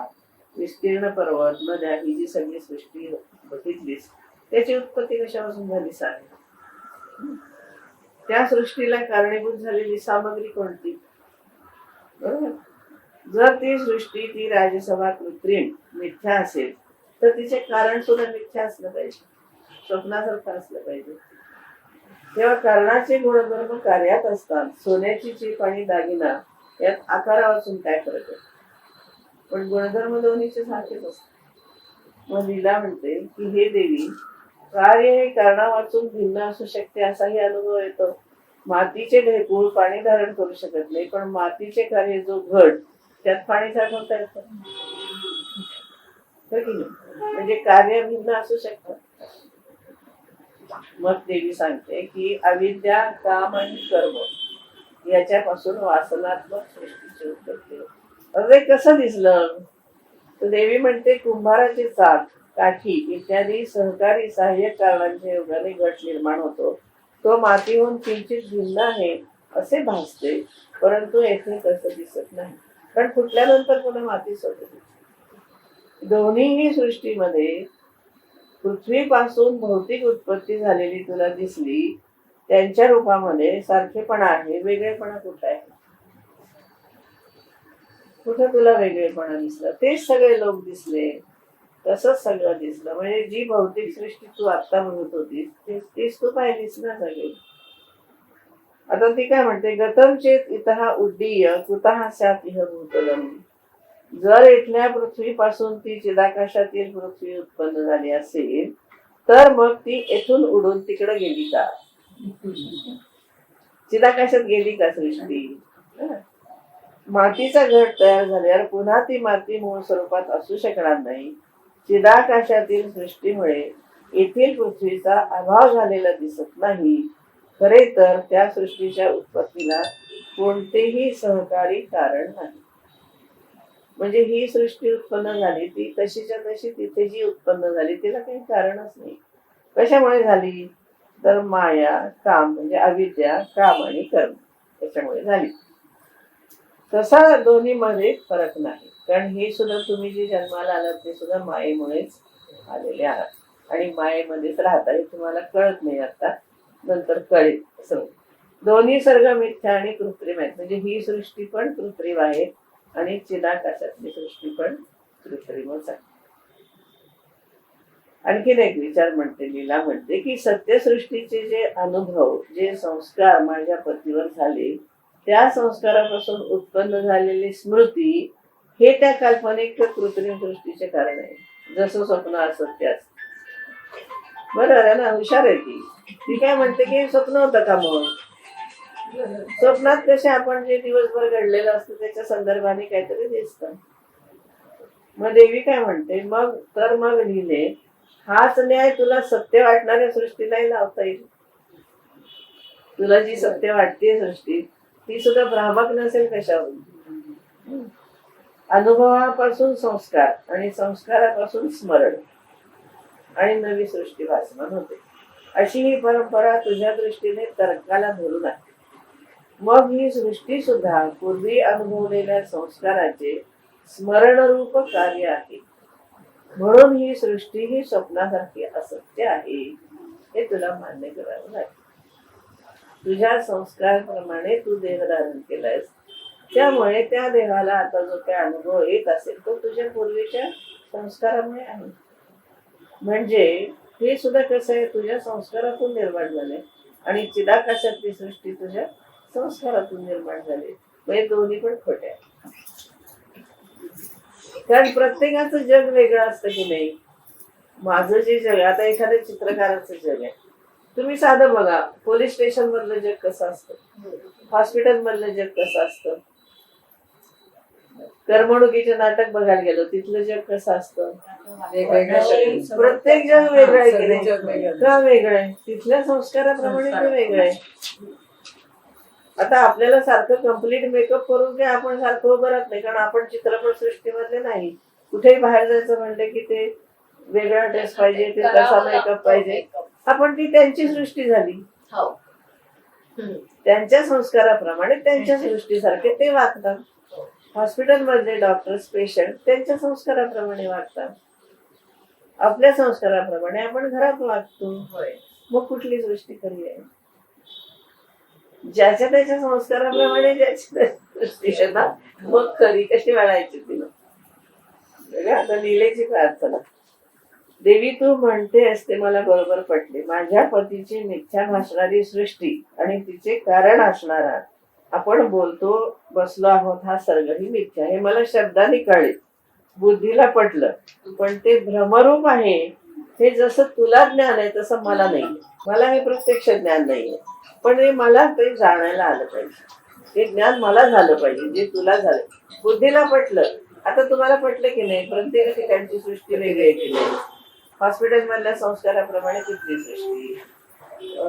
विस्तीर्ण पर्वत, नद्या, ही जी सगळी सृष्टी बघितलीस त्याची उत्पत्ती कशापासून झाली सांग. त्या सृष्टीला कारणीभूत झालेली सामग्री कोणती, बरोबर. जर ती सृष्टी, ती राजसभा कृत्रिम मिथ्या असेल तर तिचे कारण सुद्धा मिथ्या असलं पाहिजे, स्वप्नासारखं असलं पाहिजे. तेव्हा कारणाचे गुणधर्म कार्यात असतात. सोन्याची चीप आणि दागिना यात आकारापासून काय फरक आहे, पण गुणधर्म दोन्हीचे सारखेच असतात. मग लीला म्हणते की हे देवी, कार्य हे कारणावाचून भिन्न असू शकते असाही अनुभव येतो. मातीचे ढेकूळ पाणी धारण करू शकत नाही, पण मातीचे कार्य जो घट त्यात पाणी साठवता येतं, म्हणजे कार्य भिन्न असू शकतात. मग देवी सांगते की अविद्या, काम आणि कर्म याच्यापासून वासनात्मक सृष्टीची उत्पत्ती होते. अरे कसं दिसलं, तर देवी म्हणते कुंभाराची चाक, काठी इत्यादी सहकारी सहाय्यक कारणांच्या योगाने घट निर्माण होतो. तो मातीहून किंचित भिन्न आहे असे भासते, परंतु येथे तसं दिसत नाही, कारण फुटल्यानंतर पुन्हा मातीच होते. दोन्हीही सृष्टीमध्ये पृथ्वीपासून भौतिक उत्पत्ती झालेली तुला दिसली, त्यांच्या रूपामध्ये सारखेपणा आहे, वेगळेपणा कुठे आहे, कुठं तुला वेगळेपणा दिसला. तेच सगळे लोक दिसले, तसंच सगळं दिसलं. म्हणजे जी भौतिक सृष्टी तू आता म्हणत होतीस तीच तू पाहिलीस ना सगळी. आता ती काय म्हणते, गतम चेत इतः उड्डीय कुतः स्यात् इह भूतलम. जर इथल्या पृथ्वीपासून ती चिदाकाशातील पृथ्वी उत्पन्न झाली असेल तर मग ती येथून उडून तिकडे गेली का, चिदाकाशात गेली का सृष्टी. मातीचा घट तयार झाल्यावर पुन्हा ती माती मूळ स्वरूपात असू शकणार नाही. चिदाकाशातील सृष्टीमुळे येथील पृथ्वीचा अभाव झालेला दिसत नाही. खरे तर त्या सृष्टीच्या उत्पत्तीला कोणतेही सहकारी कारण नाही. म्हणजे ही सृष्टी उत्पन्न झाली, ती तशीच्या तशी तिथे जी उत्पन्न झाली तिला काही कारणच नाही. कशामुळे झाली, तर माया, काम म्हणजे अविद्या, काम आणि कर्म त्याच्यामुळे झाली. तसा दोन्ही मध्ये फरक नाही, कारण हे सुद्धा तुम्ही जे जन्माला आलात ते सुद्धा मायेमुळेच आलेले आहात आणि मायेमध्येच राहता. हे तुम्हाला कळत नाही, आता नंतर कळेल. असं दोन्ही सर्ग मिथ्या आणि कृत्रिम आहेत. म्हणजे ही सृष्टी पण कृत्रिम आहे आणि चिदाकाशातली सृष्टी पण कृत्रिमच आहे. आणखीन एक विचार म्हणते लीला, म्हणते की सत्यसृष्टीचे जे अनुभव, जे संस्कार माझ्या पतीवर झाले, त्या संस्कारापासून उत्पन्न झालेली स्मृती हे त्या काल्पनिक कृत्रिम सृष्टीचे कारण आहे. जसं स्वप्न असत्य असत. बरोबर आहे ना, हुशार आहे ती काय म्हणते की स्वप्न होतं का, मग स्वप्नात कसे आपण जे दिवसभर घडलेलं असतं त्याच्या संदर्भाने काहीतरी दिसतं. मग देवी काय म्हणते, मग लिहिले हाच न्याय तुला सत्य वाटणाऱ्या सृष्टीलाही लावता येईल. तुला जी सत्य वाटते सृष्टी ती सुद्धा भ्रामक नसेल कशावर. अनुभवापासून संस्कार आणि संस्कारापासून स्मरण आणि नवी सृष्टी भासमान होते. अशी ही परंपरा तुझ्या दृष्टीने तर्काला धरून आहे. मग ही सृष्टी सुद्धा पूर्वी अनुभवलेल्या संस्काराचे स्मरणरूप कार्य आहे. म्हणून ही सृष्टी ही स्वप्नासारखी असत्य आहे हे तुला मान्य करावं लागेल. तुझ्या संस्काराप्रमाणे तू देह धारण केलायस, त्यामुळे त्या देहाला आता जो काही अनुभव येत असेल तो तुझ्या पूर्वीच्या संस्कारामुळे आहे. म्हणजे हे सुद्धा कसं आहे, तुझ्या संस्कारातून निर्माण झाले आणि चिदाकाशातली सृष्टी तुझ्या संस्कारातून निर्माण झाले. म्हणजे दोन्ही पण खोटे आहेत. कारण प्रत्येकाचं जग वेगळं असतं की नाही. माझं जे जग आहे, आता एखाद्या चित्रकाराचं जग आहे. तुम्ही साधं बघा, पोलीस स्टेशन मधलं जग कसं असतं, हॉस्पिटल मधलं जग कसं असतं, करमणुकीचे नाटक बघायला गेलो तिथलं जग कसं असतं. प्रत्येक जग वेगळं आहे की नाही? का वेगळं आहे? तिथल्या संस्काराप्रमाणे ते वेगळं आहे. आता आपल्याला सारखं कम्प्लीट मेकअप करून काय आपण सारखं उभं राहत नाही, कारण आपण चित्रपट सृष्टीमधले नाही. कुठेही बाहेर जायचं म्हणलं की ते वेगळा ड्रेस पाहिजे, ते कसा मेकअप पाहिजे. आपण ती त्यांची सृष्टी झाली. त्यांच्या संस्काराप्रमाणे त्यांच्या सृष्टीसारखे ते वागतात. हॉस्पिटल मधले डॉक्टर्स पेशंट त्यांच्या संस्काराप्रमाणे वागतात. आपल्या संस्काराप्रमाणे आपण घरात वागतो. मग कुठली सृष्टी खरी आहे? ज्याच्या त्याच्या संस्काराप्रमाणे ज्याच्या सृष्टी आहे ना, मग खरी कशी वाढायची तिला. आता लीलेची प्रार्थना. देवी तू म्हणते असते मला बरोबर पटले. माझ्या पतीची मिथ्या भासणारी सृष्टी आणि तिचे कारण असणारा आपण बोलतो बसलो आहोत हा सर्गही मिथ्या, हे मला शब्दाने कळले, बुद्धीला पटलं. पण ते भ्रमरूप आहे हे जसं तुला ज्ञान आहे तसं मला नाही. मला हे प्रत्यक्ष ज्ञान नाहीये, पण हे मला ते जाणायला आलं पाहिजे. ते ज्ञान मला झालं पाहिजे जे तुला झालं. बुद्धीला पटलं. आता तुम्हाला पटलं की नाही? प्रत्येक ठिकाणची सृष्टी वेगळी आहे की नाही? हॉस्पिटल मधल्या संस्काराप्रमाणे तिथली सृष्टी,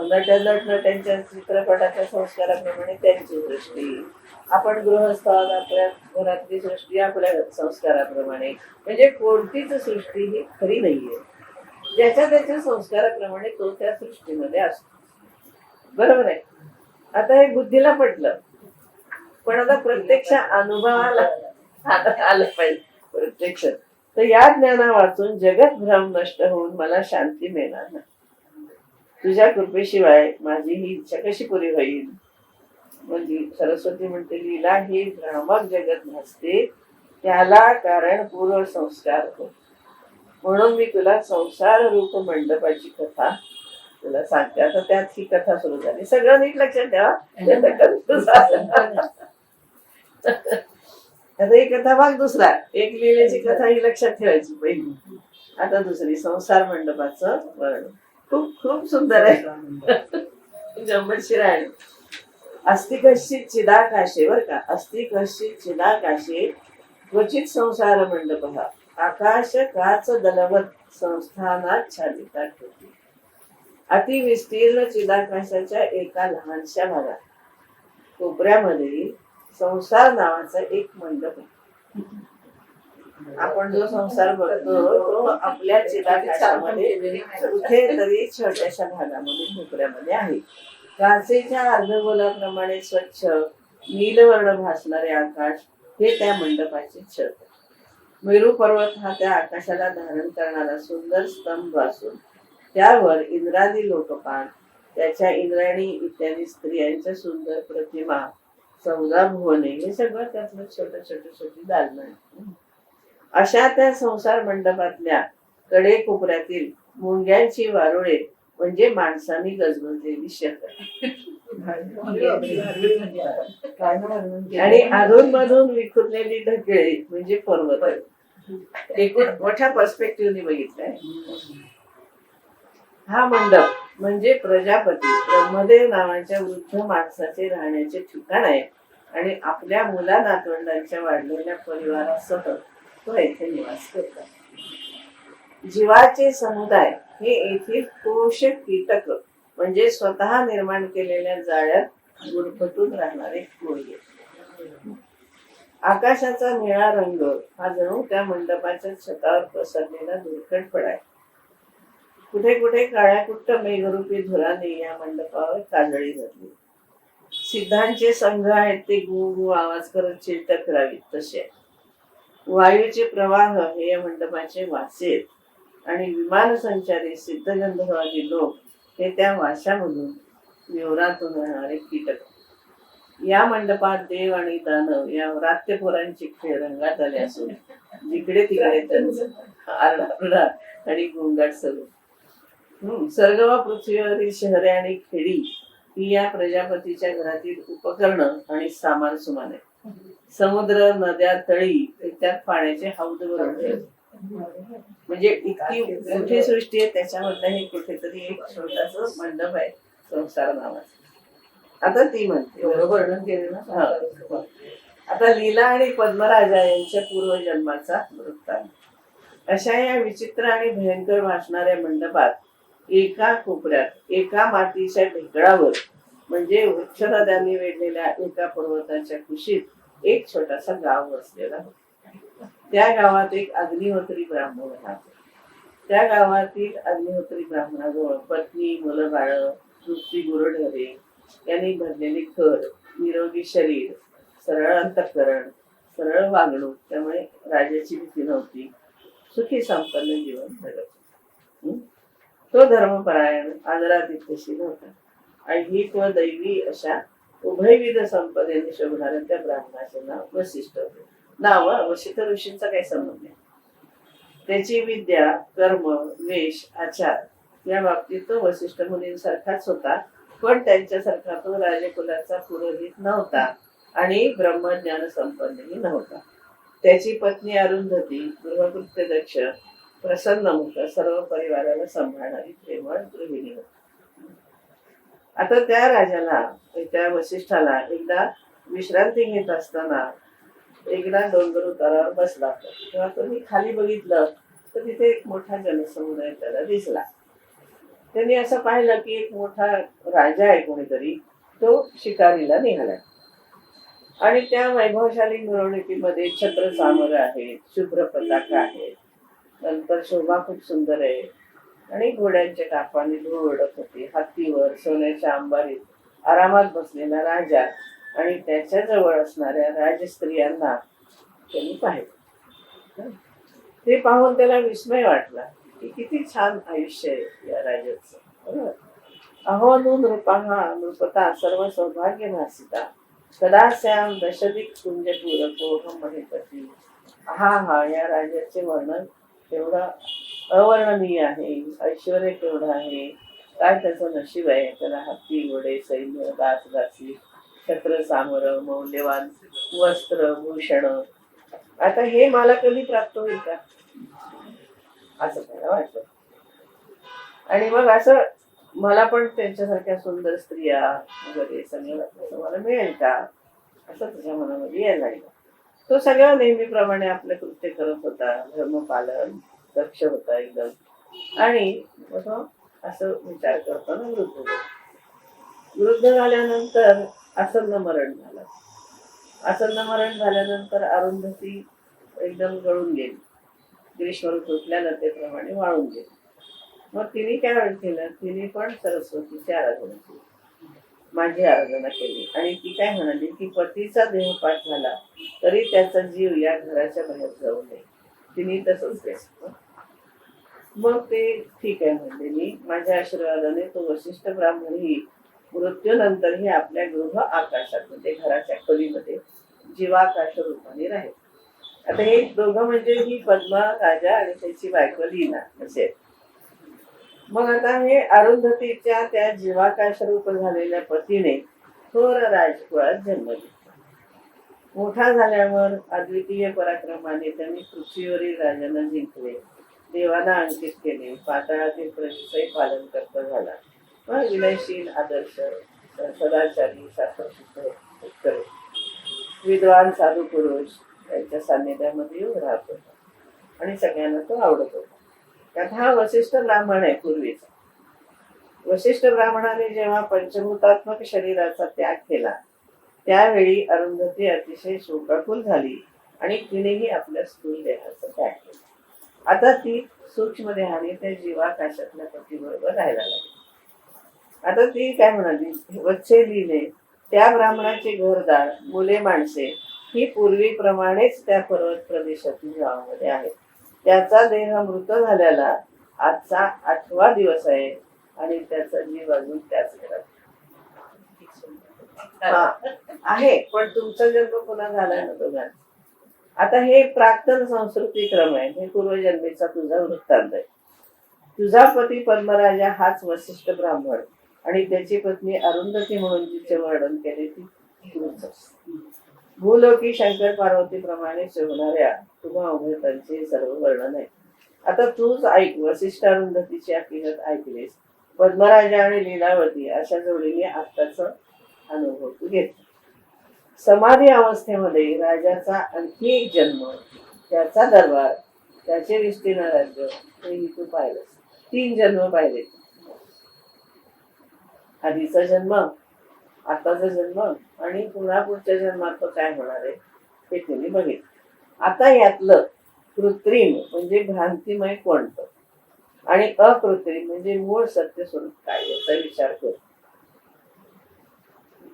नट्यांच्या चित्रपटाच्या संस्काराप्रमाणे त्यांची सृष्टी, आपण गृहस्थ आहोत आपल्या घरातली सृष्टी आपल्या संस्काराप्रमाणे. म्हणजे कोणतीच सृष्टी ही खरी नाहीये. ज्याच्या त्याच्या संस्काराप्रमाणे तो त्या सृष्टीमध्ये असतो. बरोबर आहे. आता हे बुद्धीला पटलं, पण आता प्रत्यक्ष अनुभवाला आलं पाहिजे. प्रत्यक्ष तर या ज्ञाना वाचून जगत भ्रम नष्ट होऊन मला शांती मिळणार नाही. तुझ्या कृपेशिवाय माझी ही इच्छा कशी पुरी होईल? म्हणजे सरस्वती म्हणते लीला हे भ्रामक जगत भासते, त्याला कारण पूर्व संस्कार हो. म्हणून मी तुला संसार रूप मंडपाची कथा तुला सांगते. आता त्यात ही कथा सुरू झाली. सगळं नीट लक्षात ठेवा. आता ही कथा भाग दुसरा. एक लीलेची कथा ही लक्षात ठेवायची पहिली. आता दुसरी संसार मंडपाचं वर्णन. खूप खूप सुंदर आहे. गंमतशीर आहे. अस्ति कश्चित चिदाकाशे, बर का, अस्ति कश्चित चिदाकाशे क्वचित संसार मंडप आकाश काच दलवत संस्थानाच्छादिता होती. अतिविस्तीर्ण चिदाकाशाच्या एका लहानशा भागात कोपऱ्यामध्ये संसार नावाचा एक मंडप आहे. आपण जो संसार बघतो तो आपल्या चिदाकाशामध्ये कुठेतरी छोट्याशा भागामध्ये कोपऱ्यामध्ये आहे. काचेच्या अर्धगोलाप्रमाणे स्वच्छ नीलवर्ण भासणारे आकाश हे त्या मंडपाचे छत. मेरू पर्वत हा त्या आकाशाला धारण करणारा सुंदर स्तंभ असून त्यावर इंद्रादी लोकपाल, त्याच्या इंद्रायणी इत्यादी स्त्रियांच्या सुंदर प्रतिमा, 14 भुवने, हे सगळं त्यातलं छोटी दालनं आहे. अशा त्या संसार मंडपातल्या कडे कोपऱ्यातील मुंग्यांची वारुळे म्हणजे माणसांनी गजबजलेली शहर आणि अधून मधून विखुरलेली ढगळे म्हणजे पर्वत. एकूण मोठ्या पर्स्पेक्टिव्हने बघितलंय. हा मंडप म्हणजे प्रजापती ब्रह्मदेव नावाच्या वृद्ध माणसाचे राहण्याचे ठिकाण आहे आणि आपल्या मुला नातवंडांच्या वाढलेल्या परिवारासह तो येथे निवास करतात. जीवाचे समुदाय हे येथील कोश कीटक म्हणजे स्वतः निर्माण केलेल्या जाळ्यात गुरफटून राहणारे कोळी. आकाशाचा निळा रंग हा जणू त्या मंडपाच्या छतावर पसरलेला धुरकटपणा आहे. कुठे कुठे काळ्या कुट्ट मेघरूपी धुराने या मंडपावर काजळी धरली. सिद्धांचे संघ आहेत ते गु गु आवाज करत चिलटत फिरावीत तसे. वायूचे प्रवाह हे या मंडपाचे वासे आहेत आणि विमान संचारी सिद्धगंधर्वादी लोक हे त्या वाशामधून विवरातून राहणारे कीटक. या मंडपात देव आणि दानव या व्रात्यपोरांचे खेळ रंगात आले असून जिकडे तिकडे त्यांचा आरडाओरडा आणि गोंगाट सुरू. सर्व पृथ्वीवरील शहरे आणि खेडी ही या प्रजापतीच्या घरातील उपकरणं आणि सामान सुमान आहे. समुद्र, नद्या, तळी त्यात पाण्याचे हौद भरून ठेवले. म्हणजे इतकी मोठी सृष्टी आहे, त्याच्यामधलं हे कुठेतरी एक छोटासा मंडप आहे संसार नावाचा. आता ती म्हणते वर्णन केले ना हा. आता लीला आणि पद्मराजा यांच्या पूर्वजन्माचा वृत्तांत. अशा या विचित्र आणि भयंकर भासणाऱ्या मंडपात एका कोपऱ्यात एका मातीच्या ढेकळावर म्हणजे वृक्ष नद्यांनी वेढलेल्या एका पर्वताच्या कुशीत एक छोटासा गाव वसलेला होता. त्या गावात एक अग्निहोत्री ब्राह्मण राहतो. त्या गावातील अग्निहोत्री ब्राह्मणाजवळ पत्नी, मुलं, बाळ, नुसती गुरढोरे यांनी भरलेले घर, निरोगी शरीर, सरळ अंतःकरण, सरळ वागणूक, त्यामुळे राजाची भीती नव्हती, सुखी संपन्न जीवन जगत. तो धर्मपरायण, आदरातिथ्यशील होता. ऐहिक व दैवी अशा उभयविध संपदेने शोभणाऱ्या त्या ब्राह्मणाचे नाव वसिष्ठ होते. नाव वसिष्ठ ऋषींचा काही संबंध नाही. त्याची विद्या, कर्म, वेश, आचार या बाबतीत तो वसिष्ठ मुनींसारखाच होता, पण त्यांच्यासारखा तो राजकुलाचा पुरोहित नव्हता आणि ब्रह्मज्ञान संपन्नही नव्हता. त्याची पत्नी अरुंधती गृहकृत्य दक्ष, प्रसन्नमुख, सर्व परिवाराला सांभाळणारी प्रेमळ गृहिणी होती. आता त्या राजाला, त्या वसिष्ठाला एकदा विश्रांती घेत असताना एकदा डोंगर उतारावर बसला होता. तेव्हा तुम्ही खाली बघितलं तर तिथे एक मोठा जनसमुदाय त्याला दिसला. त्यांनी असं पाहिलं की एक मोठा राजा आहे कोणीतरी, तो शिकारीला निघाला आणि त्या वैभवशाली मिरवणुकीमध्ये छत्र चामर आहे, शुभ्र पताका आहे, नंतर शोभा खूप सुंदर आहे आणि घोड्यांच्या टापाने धूळ उडत होती. हत्तीवर सोन्याच्या अंबारीत आरामात बसलेला राजा आणि त्याच्या जवळ असणाऱ्या राजस्त्रियांना त्यांनी पाहिलं. ते पाहून त्याला विस्मय वाटला की किती छान आयुष्य आहे या राजाचं. बरोबर. अहो नु नृपहा नृपता सर्व सौभाग्य भासिता सदास्याम दशदिक कुंजपूरको महेपती. हा हा, या राजाचे वर्णन केवढं अवर्णनीय आहे, ऐश्वर केवढं आहे, काय त्याचं नशीब आहे. त्याला हत्ती, घोडे, सैन्य, दास दासी, छत्र सामर, मौल्यवान वस्त्र, भूषण. आता हे मला कधी प्राप्त होईल का, असं त्याला वाटलं. आणि मग असं मला पण त्यांच्यासारख्या सुंदर स्त्रिया वगैरे सगळं मला मिळेल का, असं त्याच्या मनामध्ये यायला लागलं. तो सगळं नेहमीप्रमाणे आपलं कृत्य करत होता, धर्मपालन दक्ष होता एकदम. आणि असं विचार करताना वृद्ध झाल्यानंतर आसन्न मरण झालं. आसन्न मरण झाल्यानंतर अरुंधती एकदम गळून गेली. ग्रीष्म ऋतू लतेप्रमाणे वाळून गेली. मग तिने काय केलं, तिने पण सरस्वतीची आराधना केली, माझी आराधना केली. आणि ती काय म्हणाली की पतीचा देहपाठ झाला तरी त्याचा जीव या घराच्या बाहेर जाऊ नये. तिने तसंच केलं. मग ते ठीक आहे म्हणले मी, माझ्या आशीर्वादाने तो वसिष्ठ ब्राह्मणही मृत्यूनंतरही आपल्या गृह आकाशात म्हणजे घराच्या खोलीमध्ये जीवाकाश रूपाने राहील. आता हे दोघं म्हणजे ही पद्मा राजा आणि त्याची बायको लीना असे. मग आता हे अरुंधतीच्या त्या जीवाकाश रूप झालेल्या पतीने थोर राजकुळात जन्म घेतला. मोठा झाल्यावर अद्वितीय पराक्रमाने त्यांनी पृथ्वीवरील राजांना जिंकले, देवांना अंकित केले, पाताळातील प्रजेचंही पालन करता झाला. विनयशील, आदर्श, सदाचारी, शास्त्रशुद्ध, विद्वान साधू पुरुष त्यांच्या सान्निध्यामध्ये येऊन राहत होता आणि सगळ्यांना तो आवडत होता. त्यात हा वसिष्ठ ब्राह्मण आहे पूर्वीचा. वसिष्ठ ब्राह्मणाने जेव्हा पंचभूतात्मक शरीराचा त्याग केला त्यावेळी अरुंधती अतिशय शोकाकुल झाली आणि तिनेही आपल्या स्थूल देहाचा त्याग केला. आता ती सूक्ष्म देहाने त्या जीवाकाशातल्या पतीबरोबर राहायला लागली. आता ती काय म्हणाली, वत्से लिहिले त्या ब्राह्मणाचे घरदार, मुले, माणसे ही पूर्वीप्रमाणेच त्या पर्वत प्रदेशातील गावामध्ये आहेत. त्याचा देह मृत झाल्याला आजचा 8वा दिवस आहे आणि त्याचा जीव अजून त्याच घरात आहे. पण तुमचा जन्म पुन्हा झालाय ना दोघांचा. आता हे प्राक्तन संस्कृती क्रम आहे, हे पूर्वजन्मीचा तुझा वृत्तांत आहे. तुझा पती पद्मराजा हाच वसिष्ठ ब्राह्मण आणि त्याची पत्नी अरुंधती म्हणून जिचे वर्णन केले ती तूच. भूलोकी शंकर पार्वती प्रमाणे शोभणाऱ्या तुम्हा उभयतांचे सर्व वर्णन आहे. आता तूच ऐक. वसिष्ठ अरुंधतीची हकीकत ऐकलीस. पद्मराजा आणि लीलावती अशा जोडीने आत्ताच अनुभव तू घेतला. समाधी अवस्थेमध्ये राजाचा आणखी एक जन्म, त्याचा दरबार, त्याचे विस्तीर्ण राज्य हेही तू पाहिलंस. 3 जन्म पाहिले. आधीचा जन्म, आताचा जन्म आणि पुन्हा पुढच्या जन्मात तो काय होणार आहे हे तुम्ही बघितलं. आता यातलं कृत्रिम म्हणजे भ्रांतिमय कोणतं आणि अकृत्रिम म्हणजे मूळ सत्य स्वरूप काय याचा विचार कर.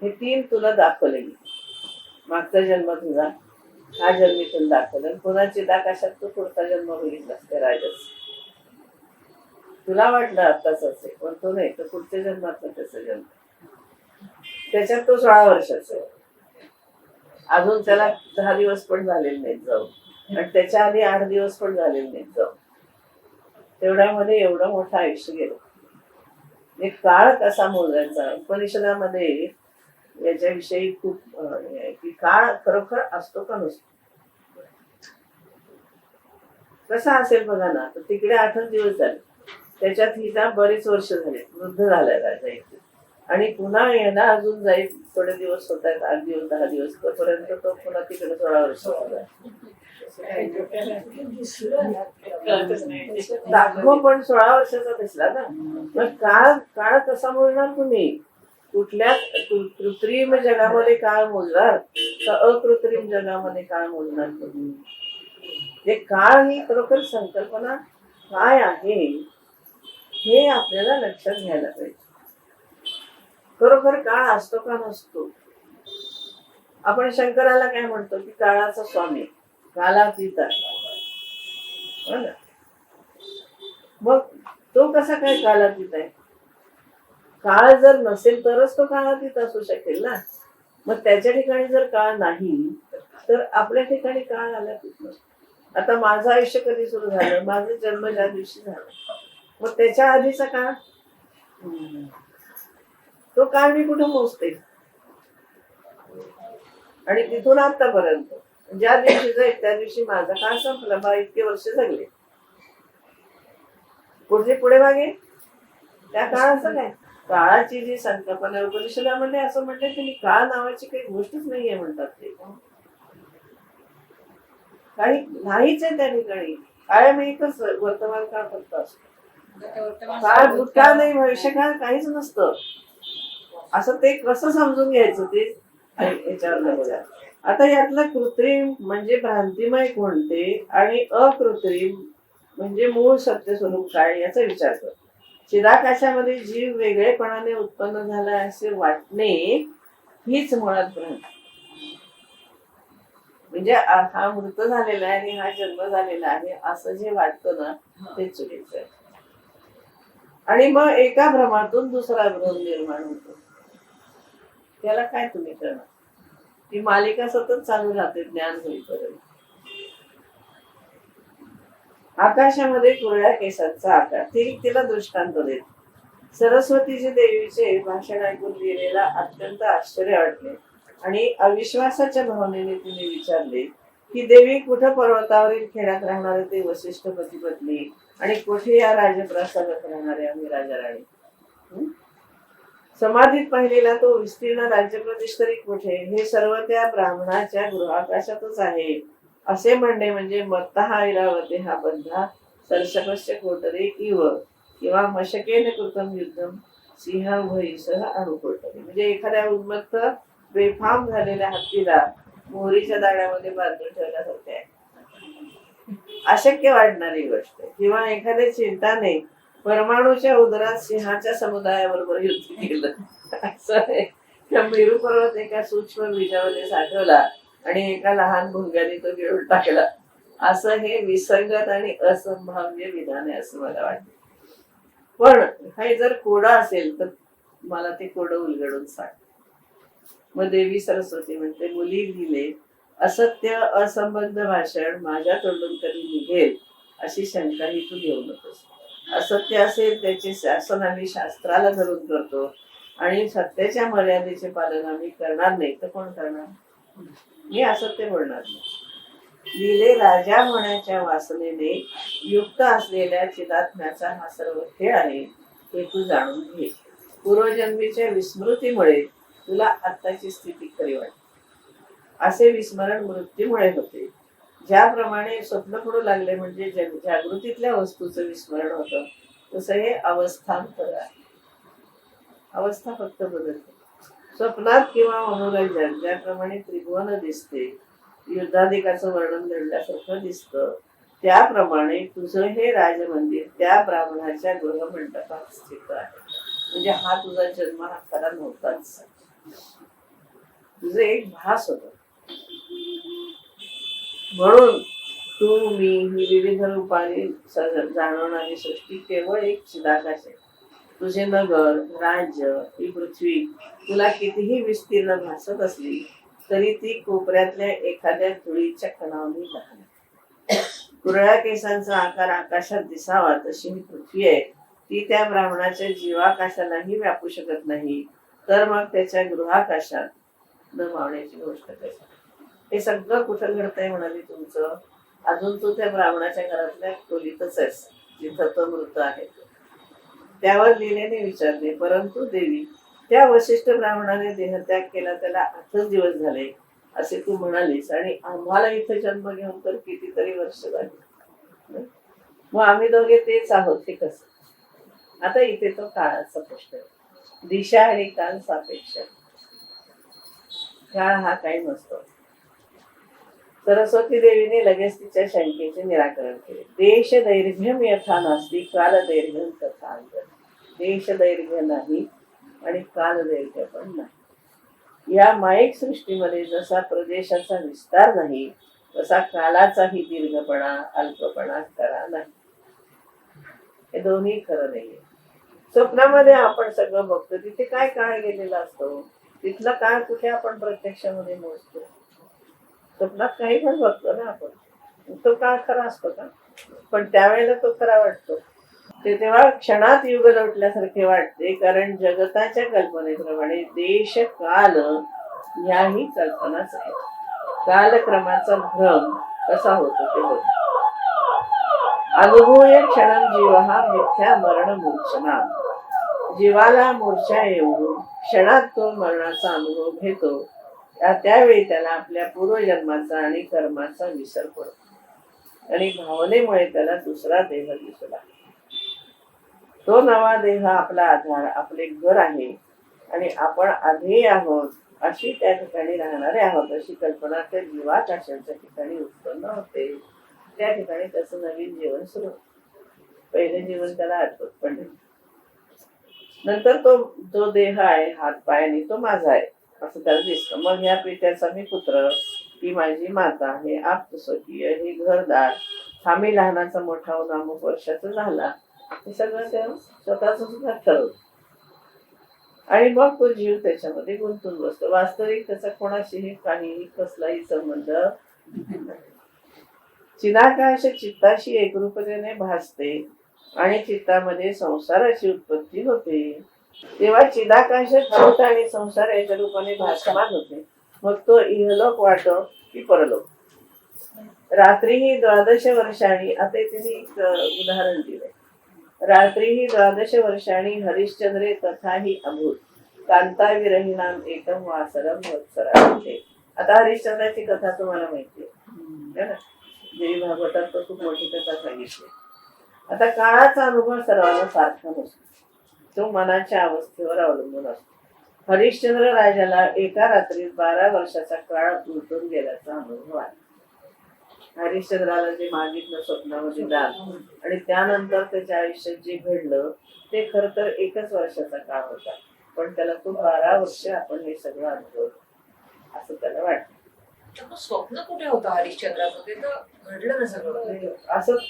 हे 3 तुला दाखवले. मागचा जन्म तुझा, हा जन्मी तुला दाखवलं. कोणाची कशात तू पुढचा जन्म बघितलास त्या राजाच. तुला वाटलं आत्ताच असेल पण तो नाही, तर पुढच्या जन्मातला त्याचा जन्म. त्याच्यात तो 16 वर्षाचा आहे. अजून त्याला 10 दिवस पण झालेले नाहीत जाऊन, आणि त्याच्या आधी 8 दिवस पण झालेले नाहीत जाऊन. तेवढ्यामध्ये एवढं मोठं आयुष्य गेलं. एक काळ कसा मोजायचा उपनिषदामध्ये याच्याविषयी खूप की काळ खरोखर असतो का नसतो. कसा असेल बघा ना. तर तिकडे 8च दिवस झाले, त्याच्यात हिला बरेच वर्ष झाले, वृद्ध झालाय राजा इथे, आणि पुन्हा यायला अजून जाईल थोडे दिवस होत आहेत, 8 दिवस 10 दिवस, तोपर्यंत तो पुन्हा तिकडे 16 वर्ष दाखव. पण 16 वर्षाचा दिसला ना. मग काळ काळ कसा मोजणार तुम्ही. कुठल्या कृत्रिम जगामध्ये काळ मोजणार का अकृत्रिम जगामध्ये काळ मोजणार तुम्ही. हे काळ ही खरोखर संकल्पना काय आहे हे आपल्याला लक्षात घ्यायला पाहिजे. खरोखर काळ असतो का नसतो. आपण शंकराला काय म्हणतो की काळाचा स्वामी, कालातीत आहे. हो ना. मग तो कसा काय कालातीत आहे. काळ जर नसेल तरच तो काळातीत असू शकेल ना. मग त्याच्या ठिकाणी जर काळ नाही तर आपल्या ठिकाणी काळ आलातीत नसतो. आता माझं आयुष्य कधी सुरू झालं, माझा जन्म ज्या दिवशी झाला, मग त्याच्या आधीचा काळ, तो काळ मी कुठं मोजते. आणि तिथून आतापर्यंत ज्या दिवशी जाईल त्या दिवशी माझा काळ संपला. बा इतके वर्ष जगले, पुढे मागे त्या काळाचं काय. काळाची जी संकल्पना उपनिषदामध्ये असं म्हटलं की काळ नावाची काही गोष्टच नाहीये म्हणतात ते. काही नाहीच आहे त्या ठिकाणी. कायम एकच वर्तमान काळ फक्त असतो. काळ भूतकाळ नाही, भविष्यकाळ काहीच नसतं. असं ते कसं समजून घ्यायचं ते याच्यावर बघा. आता यातलं कृत्रिम म्हणजे भ्रांतिमय कोणते आणि अकृत्रिम म्हणजे मूळ सत्य स्वरूप काय याचा विचार कर. चिदाकाशामध्ये जीव वेगळेपणाने उत्पन्न झाला असे वाटणे हीच मुळात भ्रांती. म्हणजे हा मृत झालेला आहे आणि हा जन्म झालेला आहे असं जे वाटतं ना ते चुकीचं आहे. आणि मग एका भ्रमातून दुसरा भ्रम निर्माण होतो. त्याला काय तुम्ही करणार. ती मालिका सतत चालू राहते ज्ञान होईपर्यंत. आकाशामध्ये कुरळ्या केसांचा आकार. तिला दृष्टांत देत सरस्वतीचे देवीचे भाषण ऐकून लिहिलेला अत्यंत आश्चर्य वाटले आणि अविश्वासाच्या भावनेने तिने विचारले की देवी कुठं पर्वतावरील खेड्यात राहणारे ते वसिष्ठ पती पत्नी आणि कुठे या राजप्रासादात राहणारे आम्ही राजा राणी. समाधीत पाहिलेला तो विस्तीर्ण राज्यप्रदेश तरी कुठे. हे सर्व त्या ब्राह्मणाच्या गृहाकाशातच आहे असे म्हणणे म्हणजे मत्तः ऐरावते हा बंधा सरसपश्य कोटरे इव किंवा मशकेन कृतम युद्धम सिंहाभयीसह अणुकोटरे. म्हणजे एखाद्या उन्मत्त बेफाम झालेल्या हत्तीला मोहरीच्या दाण्यामध्ये बांधून ठेवल्यासारखे आहे. अशक्य वाटणारी गोष्ट. किंवा एखाद्या चिंताने परमाणूच्या उदरात सिंहाच्या समुदायाबरोबर युद्ध केलं असं आहे. त्या मेरू पर्वत एका सूक्ष्म बीजामध्ये साठवला आणि एका लहान भुंग्याने तो गिळून टाकला. असं हे विसंगत आणि असंभाव्य विधान आहे असं मला वाटतं. पण हे जर कोडं असेल तर मला ते कोडं उलगडून सांग. मग देवी सरस्वती म्हणते मुली लिहिले असत्य असंबद्ध भाषण माझ्या तोंडून कधी निघेल अशी शंका ही तू घेऊ नकोस. असत्य असेल त्याचे शासन आम्ही शास्त्राला धरून करतो आणि सत्याच्या मर्यादेचे पालन आम्ही करणार नाही तर कोण करणार? मी असत्य बोलणार नाही. लिहिले राजा होण्याच्या वासनेने युक्त असलेल्या चिदात्म्याचा हा सर्व खेळ आहे हे तू जाणून घे. पूर्वजन्मीच्या विस्मृतीमुळे तुला आत्ताची स्थिती खरी वाटते. असे विस्मरण मृत्यूमुळे होते. ज्याप्रमाणे स्वप्न पडू लागले म्हणजे जागृतीतल्या वस्तूचं विस्मरण होतं तसं हे अवस्थांतर आहे. अवस्था फक्त बदलते. स्वप्नात किंवा मनोरंजन ज्याप्रमाणे त्रिभुवन दिसते, युद्धाधिकाचं वर्णन घडल्यासारखं दिसतं, त्याप्रमाणे तुझं हे राजमंदिर त्या ब्राह्मणाच्या गृहमंडपात स्थित आहे. म्हणजे हा तुझा जन्म हा खरा नव्हताच, तुझं एक भास होत. म्हणून तू मी ही विविध रूपाने जाणवणारी सृष्टी केवळ एक चिदाकाश आहे. तुझे नगर, राज्य, ही पृथ्वी तुला कितीही विस्तीर्ण भासत असली तरी ती कोपऱ्यातल्या एखाद्या धुळीच्या कणावली लहान. कुरळ्या केसांचा आकार आकाशात दिसावा तशी ही पृथ्वी आहे. ती त्या ब्राह्मणाच्या जीवाकाशालाही व्यापू शकत नाही, तर मग त्याच्या गृहाकाशात न मावण्याची गोष्ट कशी? हे सगळं कुठं घडतंय म्हणाली तुमचं? अजून तू त्या ब्राह्मणाच्या घरातल्या खोलीतच आहेस जिथं तो मृत आहे. त्यावर लिहिलेने विचारले, परंतु देवी, त्या वशिष्ठ ब्राह्मणाने देहत्याग केला त्याला 8 दिवस झाले असे तू म्हणालीस आणि आम्हाला इथे जन्म घेऊन तर कितीतरी वर्ष झाली. मग आम्ही दोघे तेच आहोत हे कसं? आता इथे तो काळाचा प्रश्न आहे. दिशा आणि काल सापेक्ष. काळ हा काही नसतो. सरस्वती देवीने लगेच तिच्या शंकेचे निराकरण केले. देश दैर्घ्यम यथा नास्ति काल दैर्घ्यम तथा अंतर. देश दैर्घ्य नाही आणि काल दैर्घ्य पण नाही. या माईक सृष्टीमध्ये जसा प्रदेशाचा विस्तार नाही तसा कालाचाही दीर्घपणा अल्पपणा खरा नाही. हे दोन्ही खरं नाहीये. स्वप्नामध्ये आपण सगळं बघतो, तिथे काय काळ गेलेला असतो, तिथला काळ कुठे आपण प्रत्यक्षामध्ये मोजतो? स्वप्नात काही पण बघतो ना आपण, तो काळ खरा असतो का? पण त्यावेळेला तो खरा वाटतो. ते तेव्हा क्षणात युग लोटल्यासारखे वाटते, कारण जगताच्या कल्पनेप्रमाणे देश काल याही कल्पनाच आहेत. कालक्रमाचा भ्रम कसा होतो ते बघ. अनुभूय क्षणम जीव हा मिथ्या मरण मूर्छना. जीवाला मूर्छा येऊन क्षणात तो मरणाचा अनुभव घेतो. त्यावेळी त्याला आपल्या पूर्वजन्माचा आणि कर्माचा विसर पडतो आणि भावनेमुळे त्याला दुसरा देह दिसू लागतो. तो नवा देह आपला आधार, आपले घर आहे आणि आपण आधी आहोत अशी त्या ठिकाणी राहणारे आहोत अशी कल्पना त्या जीवाकाशाच्या ठिकाणी उत्पन्न होते. त्या ठिकाणी त्याचं नवीन जीवन सुरू होतं. पहिले जीवन त्याला आठवत पण नाही. नंतर तो जो देह आहे हात पाय आणि तो माझा आहे असं त्याला दिसतं. मग ह्या पित्याचा मी पुत्र, ही माझी माता, हे आप्तस्वकीय, हे घरदार, हा मी लहानाचा मोठा होऊन अमुक वर्षाचा झाला, हे सगळं त्या स्वतःच सुद्धा ठरवत. आणि मग तो जीव त्याच्यामध्ये गुंतून बसतो. वास्तविक त्याचा कोणाशीही काहीही कसलाही संबंध नाही. चिदाकाश चित्ताशी एकरूपतेने भासते आणि चित्तामध्ये संसाराची उत्पत्ती होते. तेव्हा चिदाकाश चित्त आणि संसार याच्या रूपाने भासमान होते. मग तो इहलोक वाटो की परलोक. रात्रीही 12 वर्षांनी, आता तिने एक उदाहरण दिलंय. रात्रीही 12 वर्षांनी हरिश्चंद्रे तथाही अभूत कांता विरहिणाम एकम वासरम वत्सराचे. आता हरिश्चंद्राची कथा तुम्हाला माहिती आहे ना, देवी भागवतात तो खूप मोठी कथा सांगितली. आता काळाचा अनुभव सर्वांना सारखा नसतो, तो मनाच्या अवस्थेवर अवलंबून असतो. हरिश्चंद्र राजाला एका रात्रीत 12 वर्षाचा काळ उलटून गेल्याचा अनुभव आहे. हरिश्चंद्राला जे मागितलं स्वप्नामध्ये दान आणि त्यानंतर त्याच्या आयुष्यात जे घडलं ते खर तर 1 वर्षाचा काळ होता, पण त्याला तो 12 वर्ष आपण हे सगळं अनुभवलं असं त्याला वाटतं. स्वप्न कुठे होतं हरिश्चंद्राचं? ते तर घडलं ना सगळं.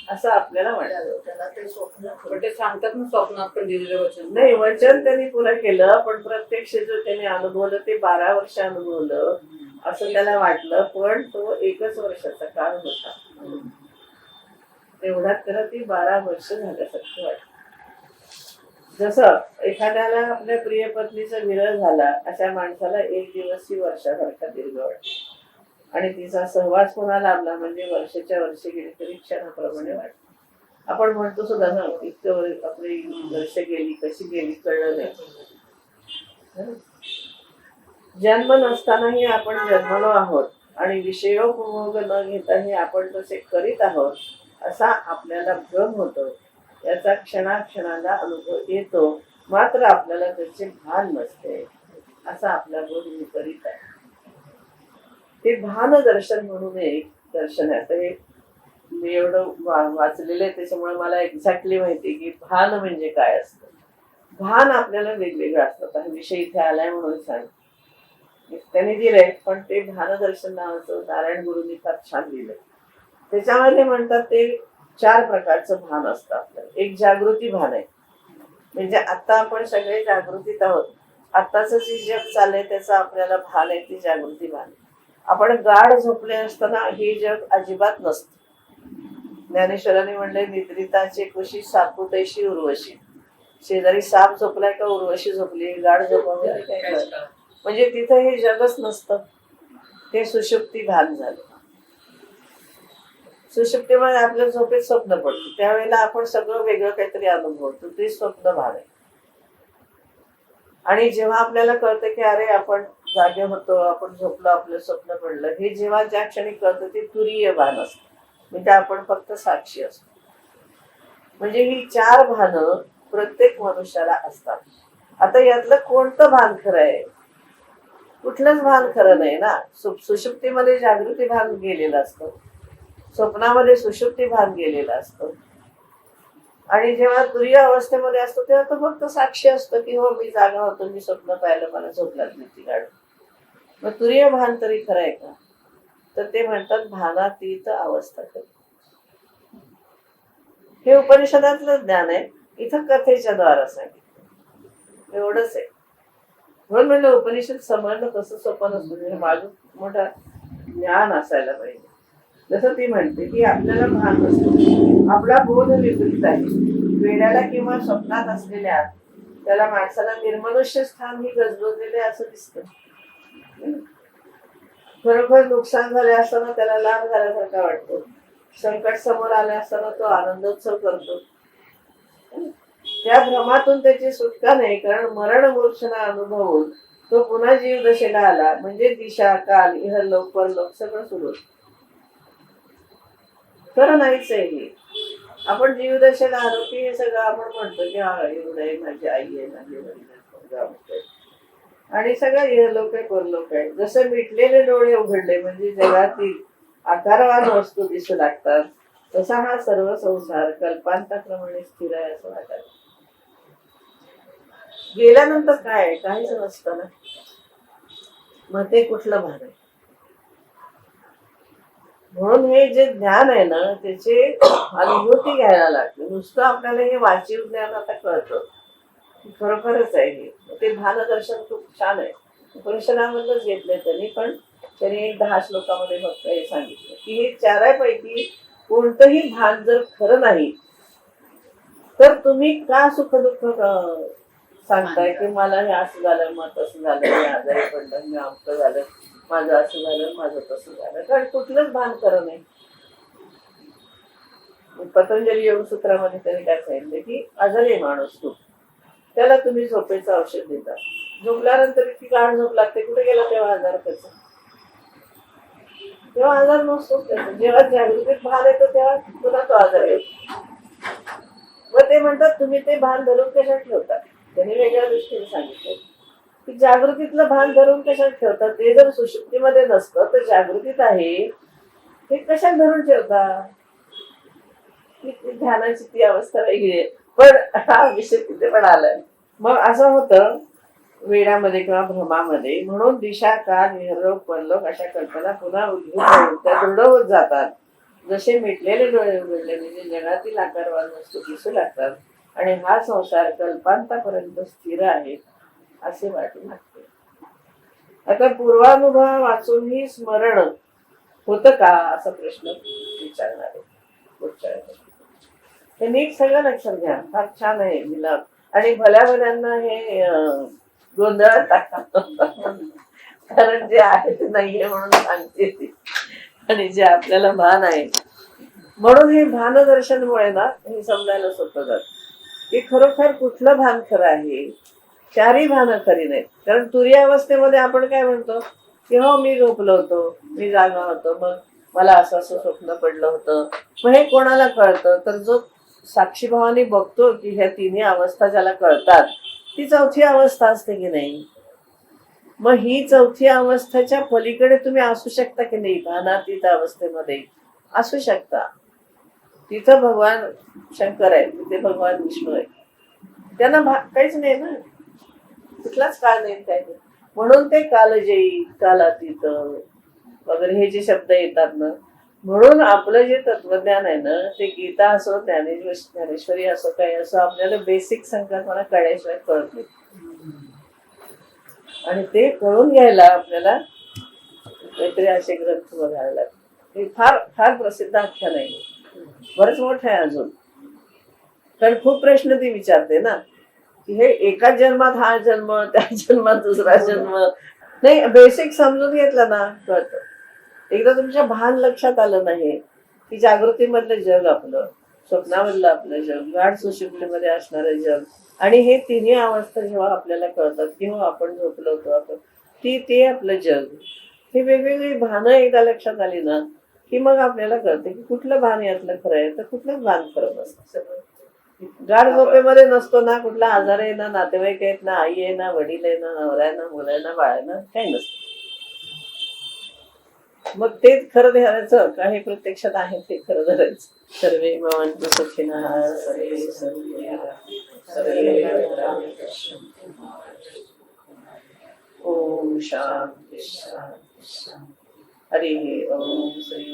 असं आपल्याला वाटतं. त्याला ते स्वप्न पण ते सांगतात ना स्वप्नात पण दिलेलं वचन. नाही, वचन त्यांनी पुरं केलं, पण प्रत्यक्ष जो त्याने अनुभवलं ते 12 वर्ष अनुभवलं असं त्याला वाटलं, पण तो 1 वर्षाचा काळ होता. तेवढ्यात त्याला ती 12 वर्ष झाल्यासारखं वाटतं. जसं एखाद्याला आपल्या प्रिय पत्नीचा विरह झाला, अशा माणसाला एक दिवस ही वर्षासारखा दीर्घ वाटतो आणि तिचा सहवास पुन्हा लाभला म्हणजे वर्षाच्या वर्षी गेली तरी क्षणाप्रमाणे वाटत. आपण म्हणतो सुद्धा ना, इतकं आपली वर्ष गेली कशी गेली कळलं नाही. जन्म नसतानाही आपण जन्मलो आहोत आणि विषयोपभोग न घेताही आपण तसे करीत आहोत असा आपल्याला भ्रम होतो. याचा क्षणाक्षणाला अनुभव येतो, मात्र आपल्याला त्याचे भान नसते. असा आपला बोध विपरीत आहे. ते भान दर्शन म्हणून एक दर्शन आहे. आता हे मी एवढं वाचलेलं आहे त्याच्यामुळे मला एक्झॅक्टली माहिती की भान म्हणजे काय असतं. भान आपल्याला वेगवेगळं असतात. हा विषय इथे आलाय म्हणून सांग त्यांनी दिलंय, पण ते भानदर्शन नावाचं नारायण गुरुंनी फार छान लिहिलंय. त्याच्यामध्ये म्हणतात ते 4 प्रकारचं भान असतं आपल्याला. एक जागृती भान आहे, म्हणजे आता आपण सगळे जागृतीत आहोत. आत्ताचं जे जग चाललंय त्याचं आपल्याला भान आहे, ती जागृती भान. आपण गाढ झोपले असताना हे जग अजिबात नसतं. ज्ञानेश्वरांनी म्हणले, निद्रिताचे कुशी सापुतैशी उर्वशी. शेजारी साप झोपलाय का उर्वशी झोपली, गाढ झोपवली काय कळलं. म्हणजे तिथं हे जगच नसतं, ते सुषुप्ती भान झालं. सुषुप्तीमध्ये आपल्या झोपेत स्वप्न पडतं, त्यावेळेला आपण सगळं वेगळं काहीतरी अनुभवतो, ते स्वप्न भान आहे. आणि जेव्हा आपल्याला कळतं की अरे आपण जागे होतो, आपण झोपलो, आपलं स्वप्न पडलं, हे जेव्हा ज्या क्षणी कळतं ते तुरीय भान असतं, म्हणजे आपण फक्त साक्षी असतो. म्हणजे ही 4 भानं प्रत्येक मनुष्याला असतात. आता यातलं कोणतं भान खरं आहे? कुठलंच भान खरं नाही ना. सुषुप्तीमध्ये जागृती भान गेलेलं असतं, स्वप्नामध्ये सुषुप्ती भान गेलेलं असतं, आणि जेव्हा तुरीय अवस्थेमध्ये असतो तेव्हा तो फक्त साक्षी असतो की हो मी जागा होतो, मी स्वप्न पाहिलं, मला झोप लागली ती गाडी. मग तुरीय भान तरी खरं आहे का? तर ते म्हणतात भानातीत अवस्था खरी. हे उपनिषदातलं ज्ञान आहे, इथं कथेच्या द्वारा सांगितलं, एवढंच आहे. म्हणून म्हणलं उपनिषद समजणं तसं सोपं नसतं, म्हणजे माझं मोठं ज्ञान असायला पाहिजे. जसं ती म्हणते की आपल्याला भान नसतं, आपला बोध विपरीत आहे. वेड्याला किंवा स्वप्नात असलेल्या त्याला माणसाला निर्मनुष्य स्थान ही गजबजलेले असं दिसतं. खरोखर नुकसान झाले असताना त्याला लाभ झाल्यासारखा वाटतो. संकट समोर आले असताना तो आनंदोत्सव करतो. त्या भ्रमातून त्याची सुटका नाही, कारण मरण मूर्छना अनुभवून तो पुन्हा जीव दशेला आला म्हणजे दिशा काल इहलोक परलोक सगळं सुरू. खरं नाहीच आहे हे. आपण जीवदशेला आलो की हे सगळं आपण म्हणतो की हा एवढं आहे, माझी आई आहे, माझे वडील आहे, आणि सगळं इहलोक आहे परलोक आहे. जसं मिटलेले डोळे उघडले म्हणजे जगातील आकारवान वस्तू दिसू लागतात, तसा हा सर्व संसार कल्पांताप्रमाणे स्थिर आहे असं वाटत. गेल्यानंतर काय? काहीच नसतं ना. मग ते कुठलं भान आहे? म्हणून हे जे ज्ञान आहे ना त्याचे अनुभूती घ्यायला लागते. नुसतं आपल्याला हे वाचिव ज्ञान आता कळतं, खरोखरच आहे हे. ते भानदर्शन खूप छान आहे, उपनिषदामधलंच घेतलंय त्यांनी, पण त्यांनी एक 10 श्लोकामध्ये फक्त हे सांगितलं की हे 4पैकी कोणतंही भान जर खरं नाही तर तुम्ही का सुख दुःख सांगताय की मला हे असं झालं, मग तसं झालं, मी आजारी पडलं, मी आमचं झालं, माझं असं झालं, माझं तसं झालं, कारण कुठलंच भान खरं नाही. पतंजली योगसूत्रामध्ये त्यांनी काय सांगितलं की आजारी माणूस खूप, त्याला तुम्ही झोपेचं औषध देता, झोपल्यानंतर इतकी गाढ झोप लागते, कुठे गेला तेव्हा आजार त्याचा? तेव्हा आजार नसतो त्याचा. जेव्हा जागृतीत भान येतो तेव्हा पुन्हा तो आजार येतो. मग ते म्हणतात तुम्ही ते भान धरून कशात ठेवतात? त्यांनी वेगळ्या दृष्टीने सांगितलं की जागृतीतलं भान धरून कशात ठेवतात? ते जर सुषुप्तीमध्ये नसतं तर जागृतीत आहे हे कशात धरून ठेवतात? ध्यानाची ती अवस्था वेगळी आहे. पण हा विषय तिथे पण आलाय. मग असं होतं वेडामध्ये किंवा भ्रमामध्ये, म्हणून दिशा काल इहलोक परलोक अशा कल्पना पुन्हा उद्भूत होऊन त्या दृढ होत जातात. जसे मिटलेले डोळे उघडले म्हणजे जगातील आकारवान वस्तू दिसू लागतात आणि हा संसार कल्पांतापर्यंत स्थिर आहे असे वाटू लागते. आता पूर्वानुभव वाचूनही स्मरण होतं का असा प्रश्न विचारणार आहे पुढच्या. ते नीट सगळं लक्षात घ्या, फार छान आहे मिलाप. आणि भल्या भल्यांना हे गोंधळात टाकतात. कारण जे आहे ते नाहीये म्हणून सांगते ती, आणि जे आपल्याला भान आहे. म्हणून हे भानदर्शनमुळे ना हे समजायला सोपं जात की खरोखर कुठलं भान खरं आहे. चारही भानं खरी नाहीत. कारण तुरीय अवस्थेमध्ये आपण काय म्हणतो की हो मी झोपलो होतो, मी जागा होतो, मग मला असं असं स्वप्न पडलं होतं. मग हे कोणाला कळतं, तर जो साक्षीभावाने बघतो की ह्या तिन्ही अवस्था ज्याला कळतात ती चौथी अवस्था असते की नाही. मग ही चौथी अवस्थेच्या पलीकडे तुम्ही असू शकता की नाही, भानातीत अवस्थेमध्ये असू शकता. तिथं भगवान शंकर आहे, तिथे भगवान विष्णू आहे. त्यांना काहीच नाही ना, कुठलाच काळ नाही काय नाही. म्हणून ते कालजयी, कालातीत वगैरे हे जे शब्द येतात ना, म्हणून आपलं जे तत्वज्ञान आहे ना, ते गीता असो, ज्ञानेश्वरी असो, काही असो, आपल्याला बेसिक संकल्पना कळल्याशिवाय कळत नाही. आणि ते कळून घ्यायला आपल्याला काहीतरी असे ग्रंथ बघायला लागतात. हे फार फार प्रसिद्ध आख्यान आहे, बरंच मोठं आहे अजून. कारण खूप प्रश्न ती विचारते ना की हे एकाच जन्मात हा जन्म, त्या जन्मात दुसरा जन्म. नाही, बेसिक समजून घेतलं ना कळतं. एकदा तुमच्या भान लक्षात आलं नाही की जागृतीमधलं जग आपलं, स्वप्नामधलं आपलं जग, गाढ सुषुप्तीमध्ये असणारं जग, आणि हे तिन्ही अवस्था जेव्हा आपल्याला कळतात की हो आपण झोपलो होतो, आपण ते आपलं जग, ही वेगवेगळी भानं एकदा लक्षात आली ना की मग आपल्याला कळते की कुठलं भान यातलं खरं आहे, तर कुठलंच भान खरं नसतं. गाढ झोपेमध्ये नसतो ना कुठला आजार आहे, ना नातेवाईक आहेत, ना आई आहे, ना वडील आहे, ना नवरा आहे, ना मुलं आहे, ना बाळ आहे, ना काही नसतं. मग तेच खरं धरायचं का हे प्रत्यक्षात आहे ते खरं धरायचं. सर्वे भवन्तु सुखिनः, सर्वे ओम शांती शांती शांती. हरि ओम श्री